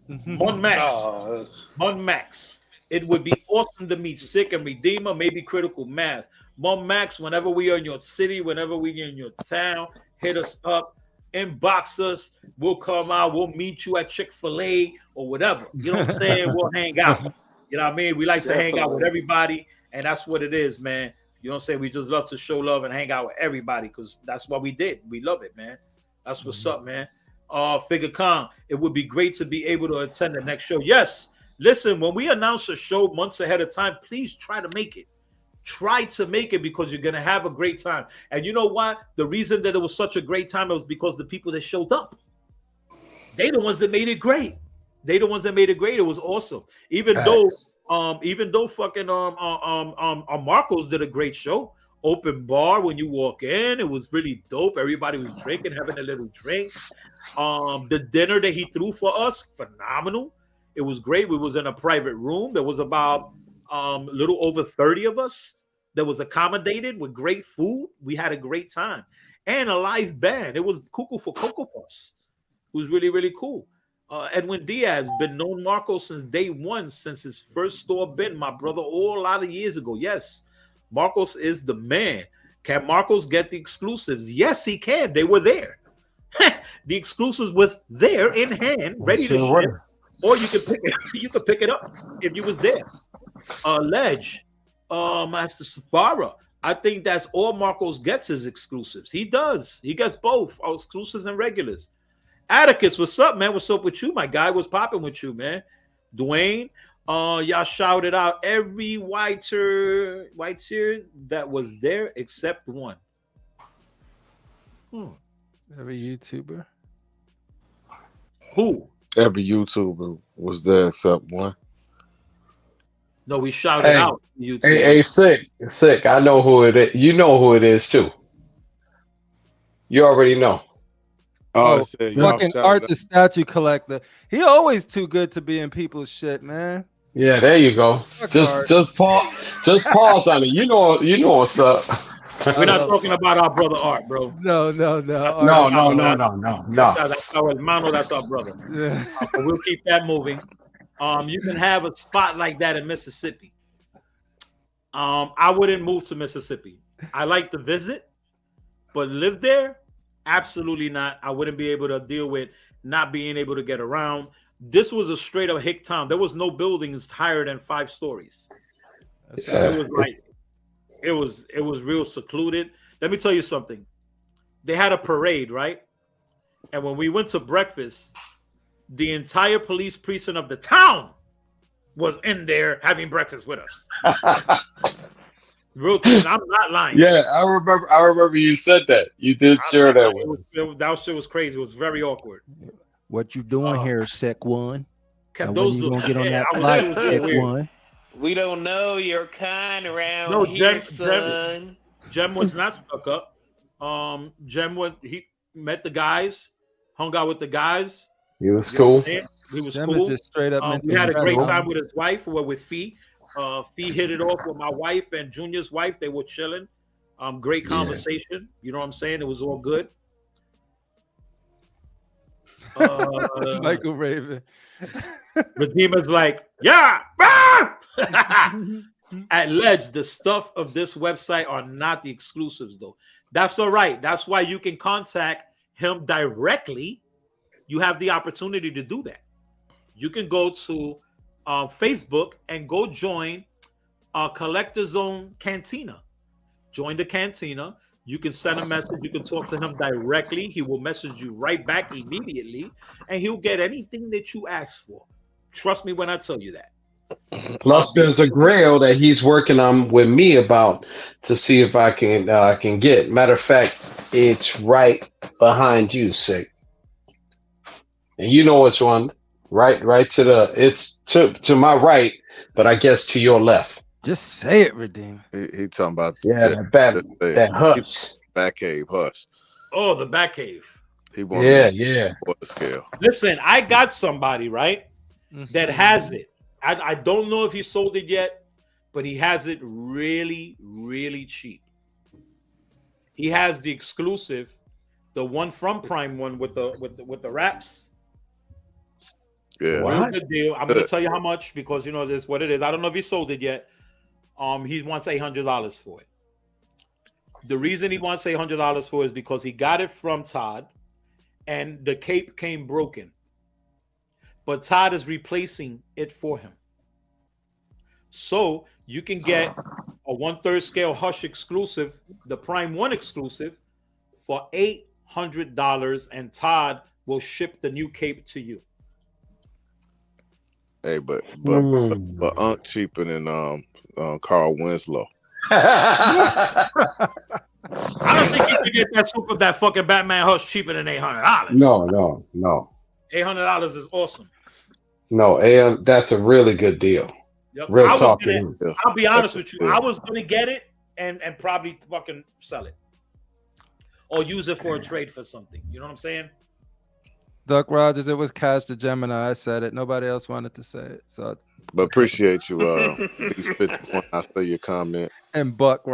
Mon Max. It would be awesome to meet Sick and Redeemer, maybe Critical Mass. Mon Max, whenever we are in your city, whenever we are in your town, hit us up, inbox us. We'll come out. We'll meet you at Chick-fil-A or whatever. You know what I'm saying? We'll hang out. You know what I mean? We like to hang out with everybody. And that's what it is, man. You know what I'm saying? We just love to show love and hang out with everybody because that's what we did. We love it, man. That's what's up, man. Figure Khan, it would be great to be able to attend the next show. Yes. Listen, when we announce a show months ahead of time, please try to make it. Try to make it because you're going to have a great time. And you know what? The reason that it was such a great time was because the people that showed up, they the ones that made it great. They the ones that made it great. It was awesome. Even though fucking Marcos did a great show. Open bar when you walk in. It was really dope. Everybody was drinking, having a little drink. The dinner that he threw for us, phenomenal. It was great. We was in a private room. There was about a little over 30 of us that was accommodated with great food. We had a great time. And a live band. It was Cuckoo for Cocoa Puffs. It was really, really cool. Edwin Diaz, been known Marcos since day one, since his first store been my brother a lot of years ago. Yes, Marcos is the man. Can Marcos get the exclusives? Yes, he can. They were there. The exclusives was there in hand, ready to ship. Or you could pick it. You could pick it up if you was there. Ledge, Master Safara. I think that's all Marcos gets is exclusives. He does. He gets both exclusives and regulars. Atticus, what's up, man? What's up with you? My guy was popping with you, man. Dwayne, y'all shouted out every white shirt that was there except one. Every YouTuber. Who? Every YouTuber was there except one. No, we shouted out YouTube. Hey, sick. I know who it is. You know who it is too. You already know. Oh, fucking Art the statue collector. He always too good to be in people's shit, man. Yeah, there you go. Just pause on it. You know what's up. We're not talking about our brother Art, bro. No. No. That's our hermano. That's our brother. Yeah. But we'll keep that moving. You can have a spot like that in Mississippi. I wouldn't move to Mississippi. I like to visit, but live there? Absolutely not. I wouldn't be able to deal with not being able to get around. This was a straight up hick town. There was no buildings higher than 5 stories. Yeah. It was real secluded. Let me tell you something. They had a parade, right? And when we went to breakfast, the entire police precinct of the town was in there having breakfast with us. Real thing. I'm not lying. Yeah, I remember you said that. You did share that with us. That shit was crazy. It was very awkward. What you doing here, Sec One? Kept Now, those when you looks. gonna get on Yeah, that I was- flight, it was Sec weird. One? We don't know your kind around No, here, Jem- son. Jem was not stuck up. He met the guys, hung out with the guys. He was You know what cool. I'm saying? He was Them is cool. just straight up. We had a great time with his wife, or with Fee. Fee hit it off with my wife and Junior's wife. They were chilling. Great Yeah. conversation. You know what I'm saying? It was all good. Michael Raven. Redeemer's like, yeah. Ah! At Ledge, the stuff of this website are not the exclusives, though. That's all right. That's why you can contact him directly. You have the opportunity to do that. You can go to Facebook and go join Collector Zone Cantina. Join the Cantina. You can send a message. You can talk to him directly. He will message you right back immediately, and he'll get anything that you ask for. Trust me when I tell you that. Plus, there's a grail that he's working on with me about to see if I can get. Matter of fact, it's right behind you, Sick. And you know which one. Right to the. It's to my right, but I guess to your left. Just say it, Redeem. He talking about that hush. Back cave hush. Oh, the back cave. He wanted Yeah. water scale. Listen, I got somebody, right, that has it. I don't know if he sold it yet, but he has it really, really cheap. He has the exclusive, the one from Prime One with the wraps. Yeah. Real good deal. I'm gonna tell you how much because you know this is what it is. I don't know if he sold it yet. He wants $800 for it. The reason he wants $800 for it is because he got it from Todd, and the cape came broken. But Todd is replacing it for him. So you can get a 1/3 scale Hush exclusive, the Prime One exclusive, for $800, and Todd will ship the new cape to you. Hey, but Unc cheaper than Carl Winslow. I don't think you can get that fucking Batman Hush cheaper than $800. No. $800 is awesome. No, that's a really good deal. Yep. Real talk. I'll be honest with you. I was gonna get it and probably fucking sell it. Or use it for a trade for something. You know what I'm saying? Duck Rogers, it was Cash the Gemini. I said it. Nobody else wanted to say it. So But appreciate you. These 51. I saw your comment. and Buck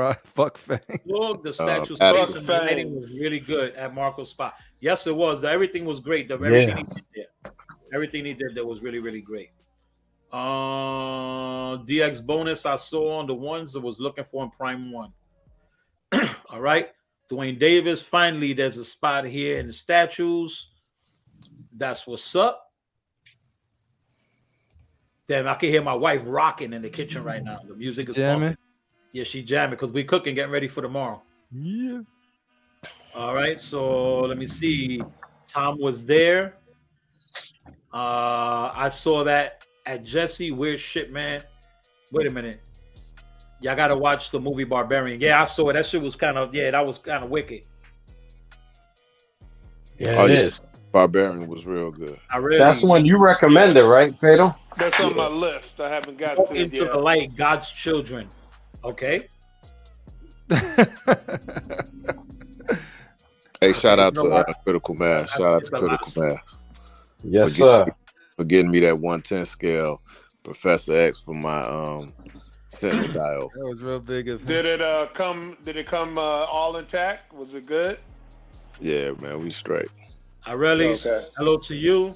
Fang. Look, the statue's Adam. cross and the lighting was really good at Marco's spot. Yes, it was. Everything was great. Everything he did there. Everything he did there was really, really great. DX bonus I saw on the ones that was looking for in Prime One. All right. Dwayne Davis. Finally, there's a spot here in the statues. That's what's up. Damn, I can hear my wife rocking in the kitchen right now. The music is jamming. Yeah, she jamming because we cooking, getting ready for tomorrow. Yeah. All right, so let me see. Tom was there. I saw that at Jesse. Weird shit, man. Wait a minute. Y'all gotta watch the movie Barbarian. Yeah, I saw it. That shit was kind of wicked. Yeah, it is. Barbarian was real good. That's the one you recommended, right, Fatal? That's on my list. I haven't got to it Into yet. the light, God's children. Okay. Hey, shout out to Critical Mass. Shout out to Critical Mass. Yes, sir. For getting me that 110 scale Professor X for my Sentinel dial. That was real big of him. Did it come all intact? Was it good? Yeah, man, we straight. I really hello to you.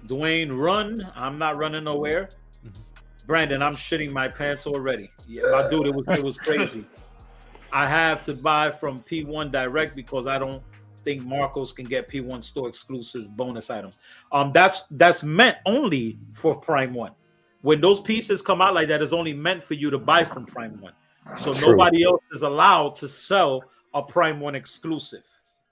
Dwayne, run. I'm not running nowhere. Brandon, I'm shitting my pants already. Yeah, my dude, it was crazy. I have to buy from P1 Direct because I don't think Marcos can get P1 store exclusives bonus items. That's meant only for Prime One. When those pieces come out like that, it's only meant for you to buy from Prime One. So nobody else is allowed to sell a Prime One exclusive.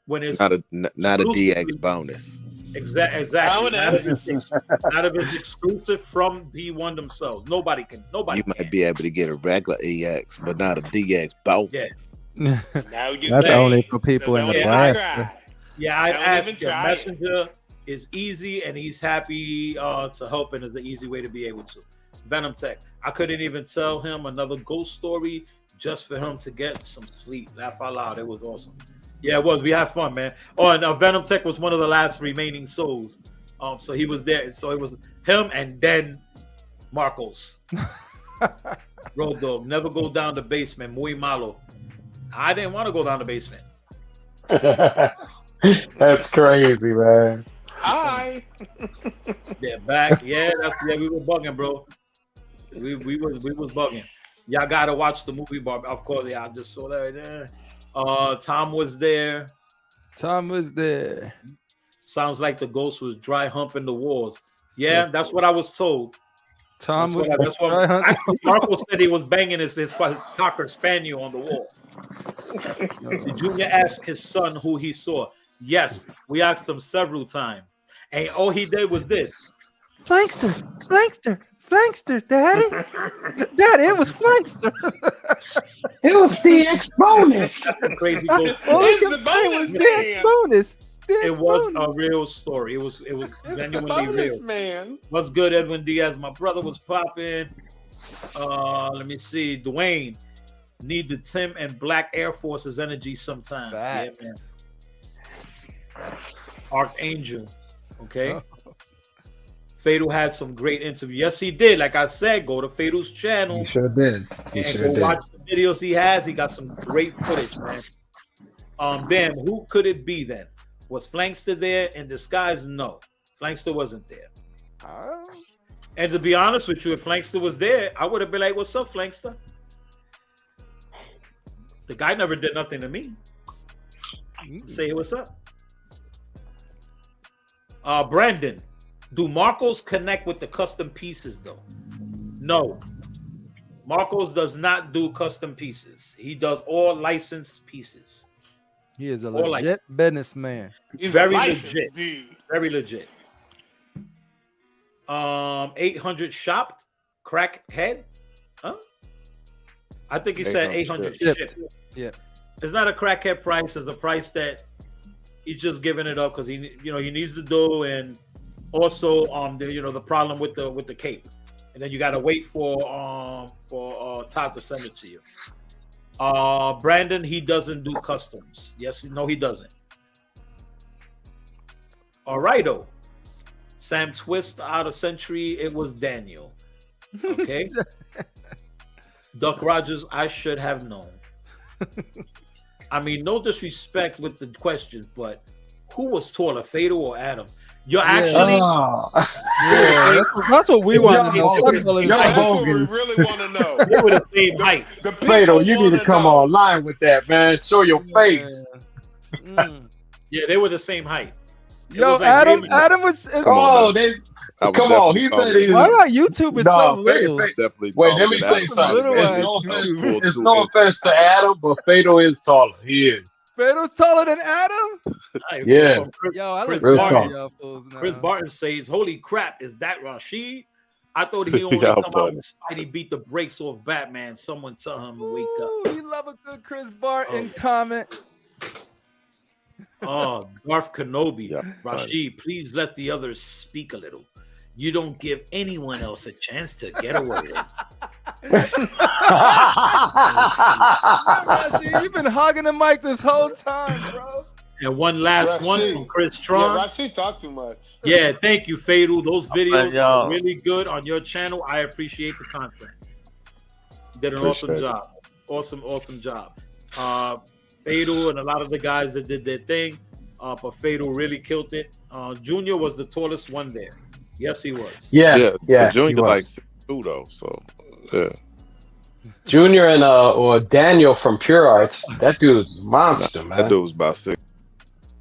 When it's not a DX bonus. Exactly. Not if it's exclusive from B1 themselves. Nobody can. You might be able to get a regular EX, but not a DX bonus. Yeah. That's only for people in Nebraska. Yeah, I asked him. Messenger is easy, and he's happy to help, and is an easy way to be able to. Venom Tech. I couldn't even tell him another ghost story just for him to get some sleep. Laugh out loud. It was awesome. Yeah, it was. We had fun, man. Oh, and Venom Tech was one of the last remaining souls. So he was there. So it was him and then Marcos. Road Dog. Never go down the basement. Muy malo. I didn't want to go down the basement. That's crazy, man. Hi. They're back. Yeah, we were bugging, bro. We was bugging. Y'all gotta watch the movie, Bob. Of course, yeah, I just saw that right there. Tom was there. Sounds like the ghost was dry humping the walls. Yeah, that's what I was told. Tom was dry humping. Marco said he was banging his cocker spaniel on the wall. Did Junior ask his son who he saw? Yes, we asked him several times. And all he did was this. Flankster, Daddy. Daddy, it was Flankster. It was DX bonus. Crazy ghost. DX bonus. It was a real story. It was genuinely real. Man. What's good, Edwin Diaz? My brother was popping. Let me see. Dwayne, need the Tim and Black Air Force's energy sometimes. Facts. Yeah, man. Archangel. Okay. Fatal had some great interview. Yes, he did. Like I said, go to Fatal's channel. He sure did. Watch the videos he has. He got some great footage, man. Damn, who could it be then? Was Flankster there in disguise? No. Flankster wasn't there. And to be honest with you, if Flankster was there, I would have been like, what's up, Flankster? The guy never did nothing to me. Say what's up. Brandon, do Marcos connect with the custom pieces though? No. Marcos does not do custom pieces. He does all licensed pieces. He is a legit businessman. He's very legit. Dude. Very legit. 800 shopped crackhead? Huh? I think he said 800 shipped. Yeah. It's not a crackhead price. It's a price that he's just giving it up because he needs the dough, and also the problem with the cape, and then you got to wait for Todd to send it to you. Brandon, he doesn't do customs. Yes, no, he doesn't. All righto. Sam Twist out of Century. It was Daniel. Okay. Duck Rogers, I should have known. I mean, no disrespect with the questions, but who was taller, Fatal or Adam? You're actually. That's what we want to know. That's what we really want to know. They were the same height. Fatal, you need to come online with that, man. Show your face. Yeah, they were the same height. Yo, Adam was. Come on. He said he's. Why our YouTube is so little? Definitely. Wait, let me say something. It's no offense to Adam, but Fatal is taller. He is. Fatal's taller than Adam? Yeah. Yo, I Chris look Barton. Chris Barton says, "Holy crap, is that Rashid? I thought he only come out when Spidey beat the brakes off Batman. Someone tell him to wake up." You love a good Chris Barton comment. Oh, Darth Kenobi. Yeah, Rashid, please let the others speak a little. You don't give anyone else a chance to get away. Rashid, you've been hogging the mic this whole time, bro. And one last one from Chris Tron. Yeah, Rashid talk too much. Yeah, thank you, Fatal. Those videos are really good on your channel. I appreciate the content. You did an awesome job. Awesome job. Fatal and a lot of the guys that did their thing, but Fatal really killed it. Junior was the tallest one there. Yes, he was. Yeah. Junior like 6'2" though, so yeah. Junior and or Daniel from Pure Arts, that dude's a monster, man. That dude was about 6.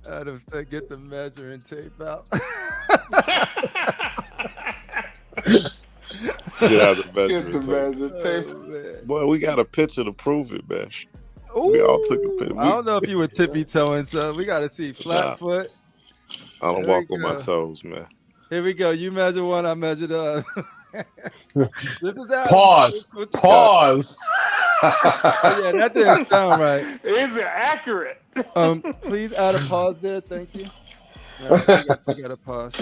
Adam said, "Get the measuring tape out." Get the measuring tape. Boy, we got a picture to prove it, man. Ooh, we all took a picture. I don't know if you were tippy toeing, so we got to see flat foot. I don't walk on my toes, man. Here we go. You measure one, I measure the other. This is Adam. Pause. Oh, yeah, that didn't sound right. Is it accurate? Please add a pause there. Thank you. Yeah, we got a pause.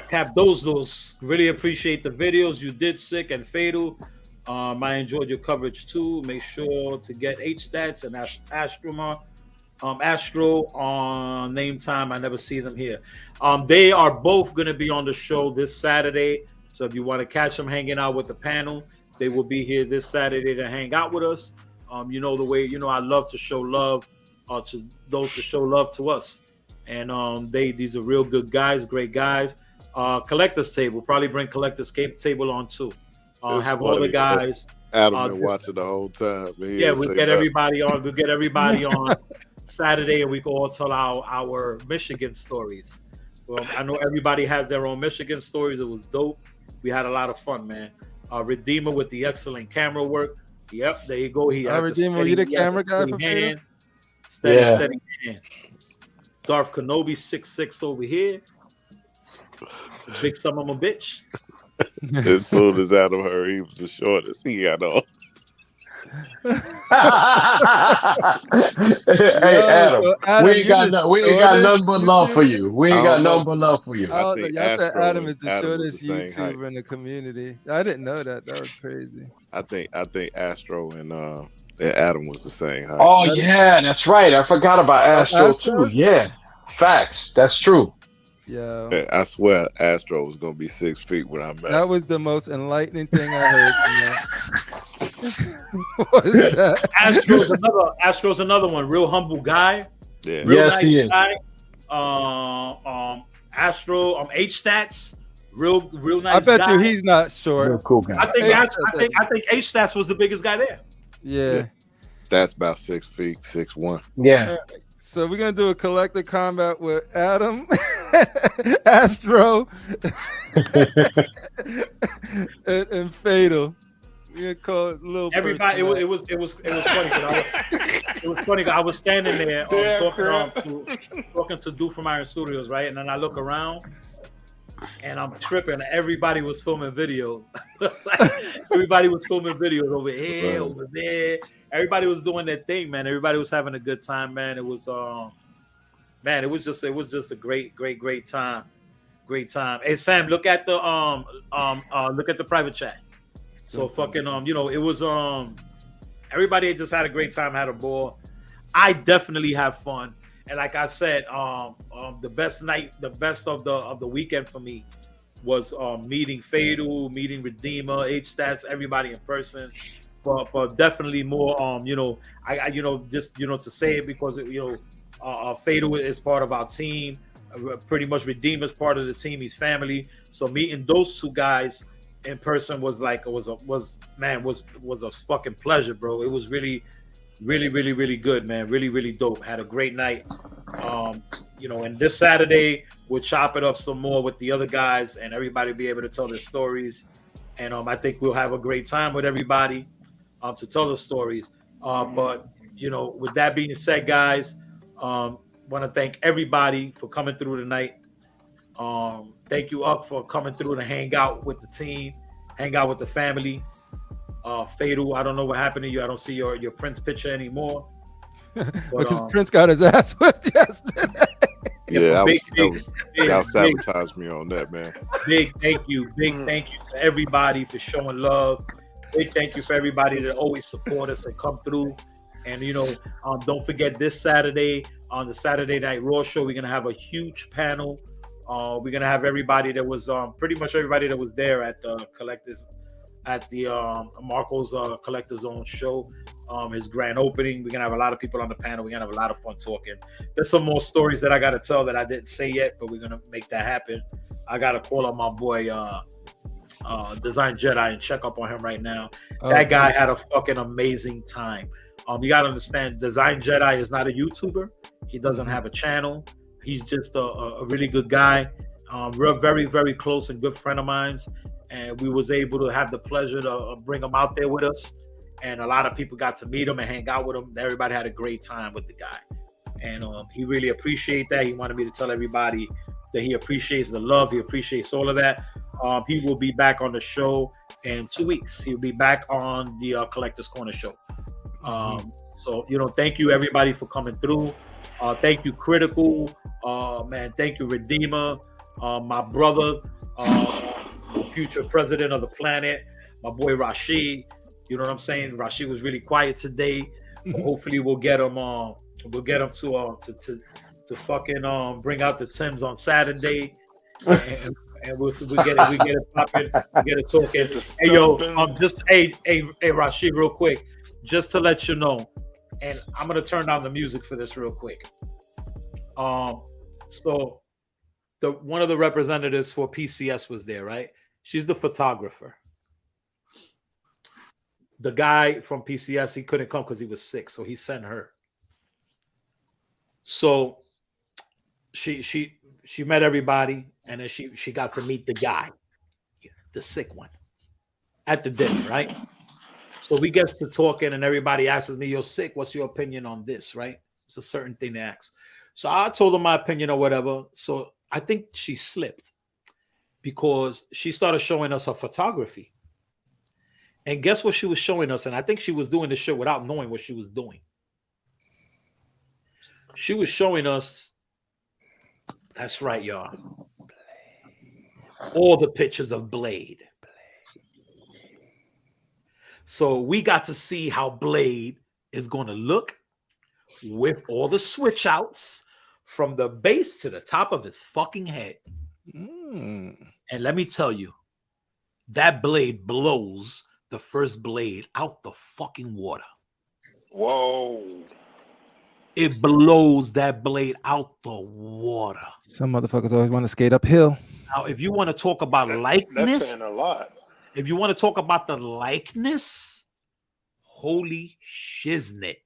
Cap those. Really appreciate the videos you did, Sick and Fatal. I enjoyed your coverage too. Make sure to get H-Stats and Astro on name time. I never see them here. They are both going to be on the show this Saturday. So if you want to catch them hanging out with the panel, they will be here this Saturday to hang out with us. You know the way, I love to show love to those to show love to us. And these are real good guys, great guys. Collector's table, probably bring collector's table on too. Have all the guys. Adam been watching the whole time. Yeah, we'll get everybody on. We'll get everybody on Saturday, and we can all tell our Michigan stories. Well, I know everybody has their own Michigan stories. It was dope. We had a lot of fun, man. Redeemer with the excellent camera work. Yep, there you go. Redeemer, you the camera guy for hand. Steady hand. Darth Kenobi 6'6" over here. Big son of a bitch. As soon as Adam heard he was the shortest, he got on. Hey, Adam, we ain't got nothing but love for you. We ain't got nothing but love for you. Y'all said Adam is the shortest YouTuber in the community. I didn't know that. That was crazy. I think Astro and Adam was the same height. Oh yeah, that's right. I forgot about Astro too. Yeah, facts. That's true. Yeah, I swear Astro was gonna be 6 feet when I met. That was the most enlightening thing I heard. What is that? Astro's another one. Real humble guy. Yeah. Yes, he is. Astro, H-Stats, real nice. I bet guy. you he's not short. Real cool guy. I think H-Stats was the biggest guy there. Yeah. That's about 6 feet, 6'1". Yeah. So we're gonna do a collective combat with Adam, Astro, and Fatal. We're gonna call it little. Everybody, it was funny. It was funny. I was standing there talking to Dude from Iron Studios, right? And then I look around, and I'm tripping. Everybody was filming videos. Everybody was filming videos over here, over there. Everybody was doing their thing, man. Everybody was having a good time, man. It was it was just a great time. Great time. Hey Sam, look at the private chat. So fucking it was everybody just had a great time, had a ball. I definitely have fun. And like I said, the best of the weekend for me was meeting Fatal, meeting Redeemer, H-Stats, everybody in person. But definitely more to say it because Fatal is part of our team. Pretty much Redeemer's part of the team. He's family. So meeting those two guys in person was a fucking pleasure, bro. It was really good, man. Really dope. Had a great night. And this Saturday we'll chop it up some more with the other guys, and everybody will be able to tell their stories. And I think we'll have a great time with everybody to tell the stories. But with that being said, guys, want to thank everybody for coming through tonight. Thank you Up for coming through to hang out with the team, hang out with the family. Fatal, I don't know what happened to you. I don't see your Prince picture anymore. But, because Prince got his ass whipped yesterday. Y'all sabotaged me on that, man. Big thank you to everybody for showing love. Big thank you for everybody that always support us and come through. And don't forget this Saturday on the Saturday Night Raw show, we're gonna have a huge panel. We're gonna have everybody that was pretty much everybody that was there at the collectors at the Marco's Collector Zone show. His grand opening. We're gonna have a lot of people on the panel. We're gonna have a lot of fun talking. There's some more stories that I gotta tell that I didn't say yet, but we're gonna make that happen. I gotta call on my boy Design Jedi and check up on him right now. That guy had a fucking amazing time. You gotta understand, Design Jedi is not a YouTuber. He doesn't have a channel. He's just a really good guy. We're a very, very close and good friend of mine. And we was able to have the pleasure to bring him out there with us. And a lot of people got to meet him and hang out with him. Everybody had a great time with the guy. and he really appreciates that. He wanted me to tell everybody that he appreciates the love. He appreciates all of that. He will be back on the show in 2 weeks. He'll be back on the Collectors Corner show. So, thank you everybody for coming through. Thank you, Critical. Man, thank you, Redeemer. My brother, future president of the planet, my boy Rashid. You know what I'm saying? Rashid was really quiet today. Hopefully we'll get him to fucking bring out the Timbs on Saturday. And we get it popping, we get it talking. Hey yo, hey Rashid, real quick, just to let you know, and I'm gonna turn down the music for this real quick. So one of the representatives for PCS was there, right? She's the photographer. The guy from PCS, he couldn't come because he was sick, so he sent her. So she met everybody, and then she got to meet the guy, the sick one, at the dinner, right? So we get to talking, and everybody asks me, "You're sick. What's your opinion on this?" Right? It's a certain thing to ask. So I told her my opinion or whatever. So I think she slipped because she started showing us her photography. And guess what she was showing us? And I think she was doing this shit without knowing what she was doing. She was showing us, that's right, y'all, all the pictures of Blade. So we got to see how Blade is going to look with all the switch outs from the base to the top of his fucking head. And let me tell you, that Blade blows the first Blade out the fucking water. Whoa. It blows that Blade out the water. Some motherfuckers always want to skate uphill. Now, if you want to talk about likeness, that's saying a lot. If you want to talk about the likeness, holy shiznit.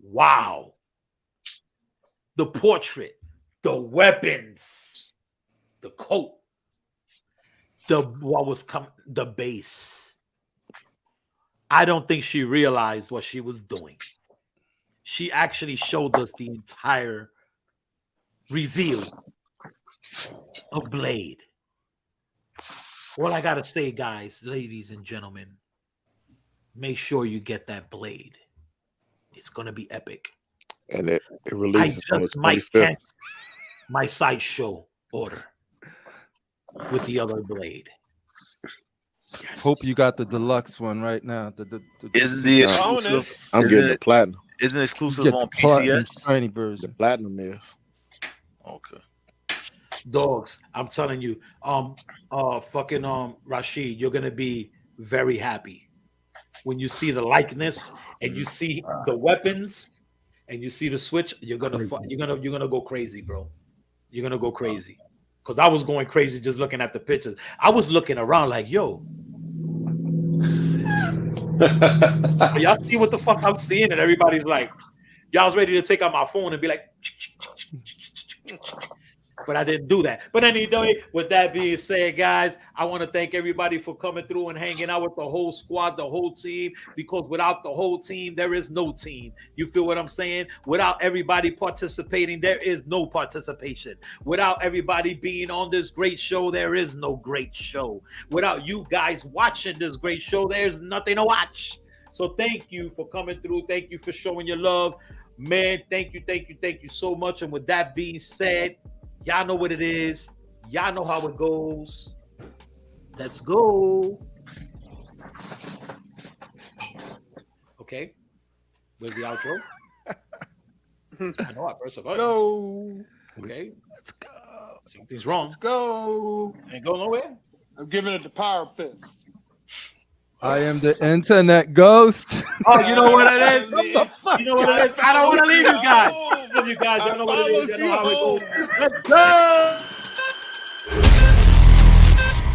Wow. The portrait, the weapons, the coat, the base. I don't think she realized what she was doing. She actually showed us the entire reveal of Blade. All I gotta say, guys, ladies and gentlemen, make sure you get that Blade. It's gonna be epic. And it releases on the 25th. My Sideshow order with the other Blade. Yes. Hope you got the deluxe one right now. Isn't the exclusive? I'm getting the platinum. Isn't it exclusive on PCS? Tiny version. The platinum is. Okay. Dogs, I'm telling you, Rashid, you're gonna be very happy when you see the likeness and you see the weapons and you see the switch. You're gonna go crazy, bro. You're gonna go crazy. Because I was going crazy just looking at the pictures. I was looking around like, yo, y'all see what the fuck I'm seeing? And everybody's like, y'all was ready to take out my phone and be like, but I didn't do that. But anyway, with that being said, guys, I want to thank everybody for coming through and hanging out with the whole squad, the whole team, because without the whole team, there is no team. You feel what I'm saying? Without everybody participating, there is no participation. Without everybody being on this great show, there is no great show. Without you guys watching this great show, there's nothing to watch. So thank you for coming through. Thank you for showing your love. Man, thank you so much. And with that being said, y'all know what it is. Y'all know how it goes. Let's go. Okay. Where's the outro? I know I pressed the button. Go. Okay. Let's go. Something's wrong. Let's go. Ain't going nowhere. I'm giving it the power fist. I am the internet ghost. Oh, you know what it is? What the fuck? You know what it is? I don't want to leave you guys. You guys don't know what it is. You know how it goes. Let's go.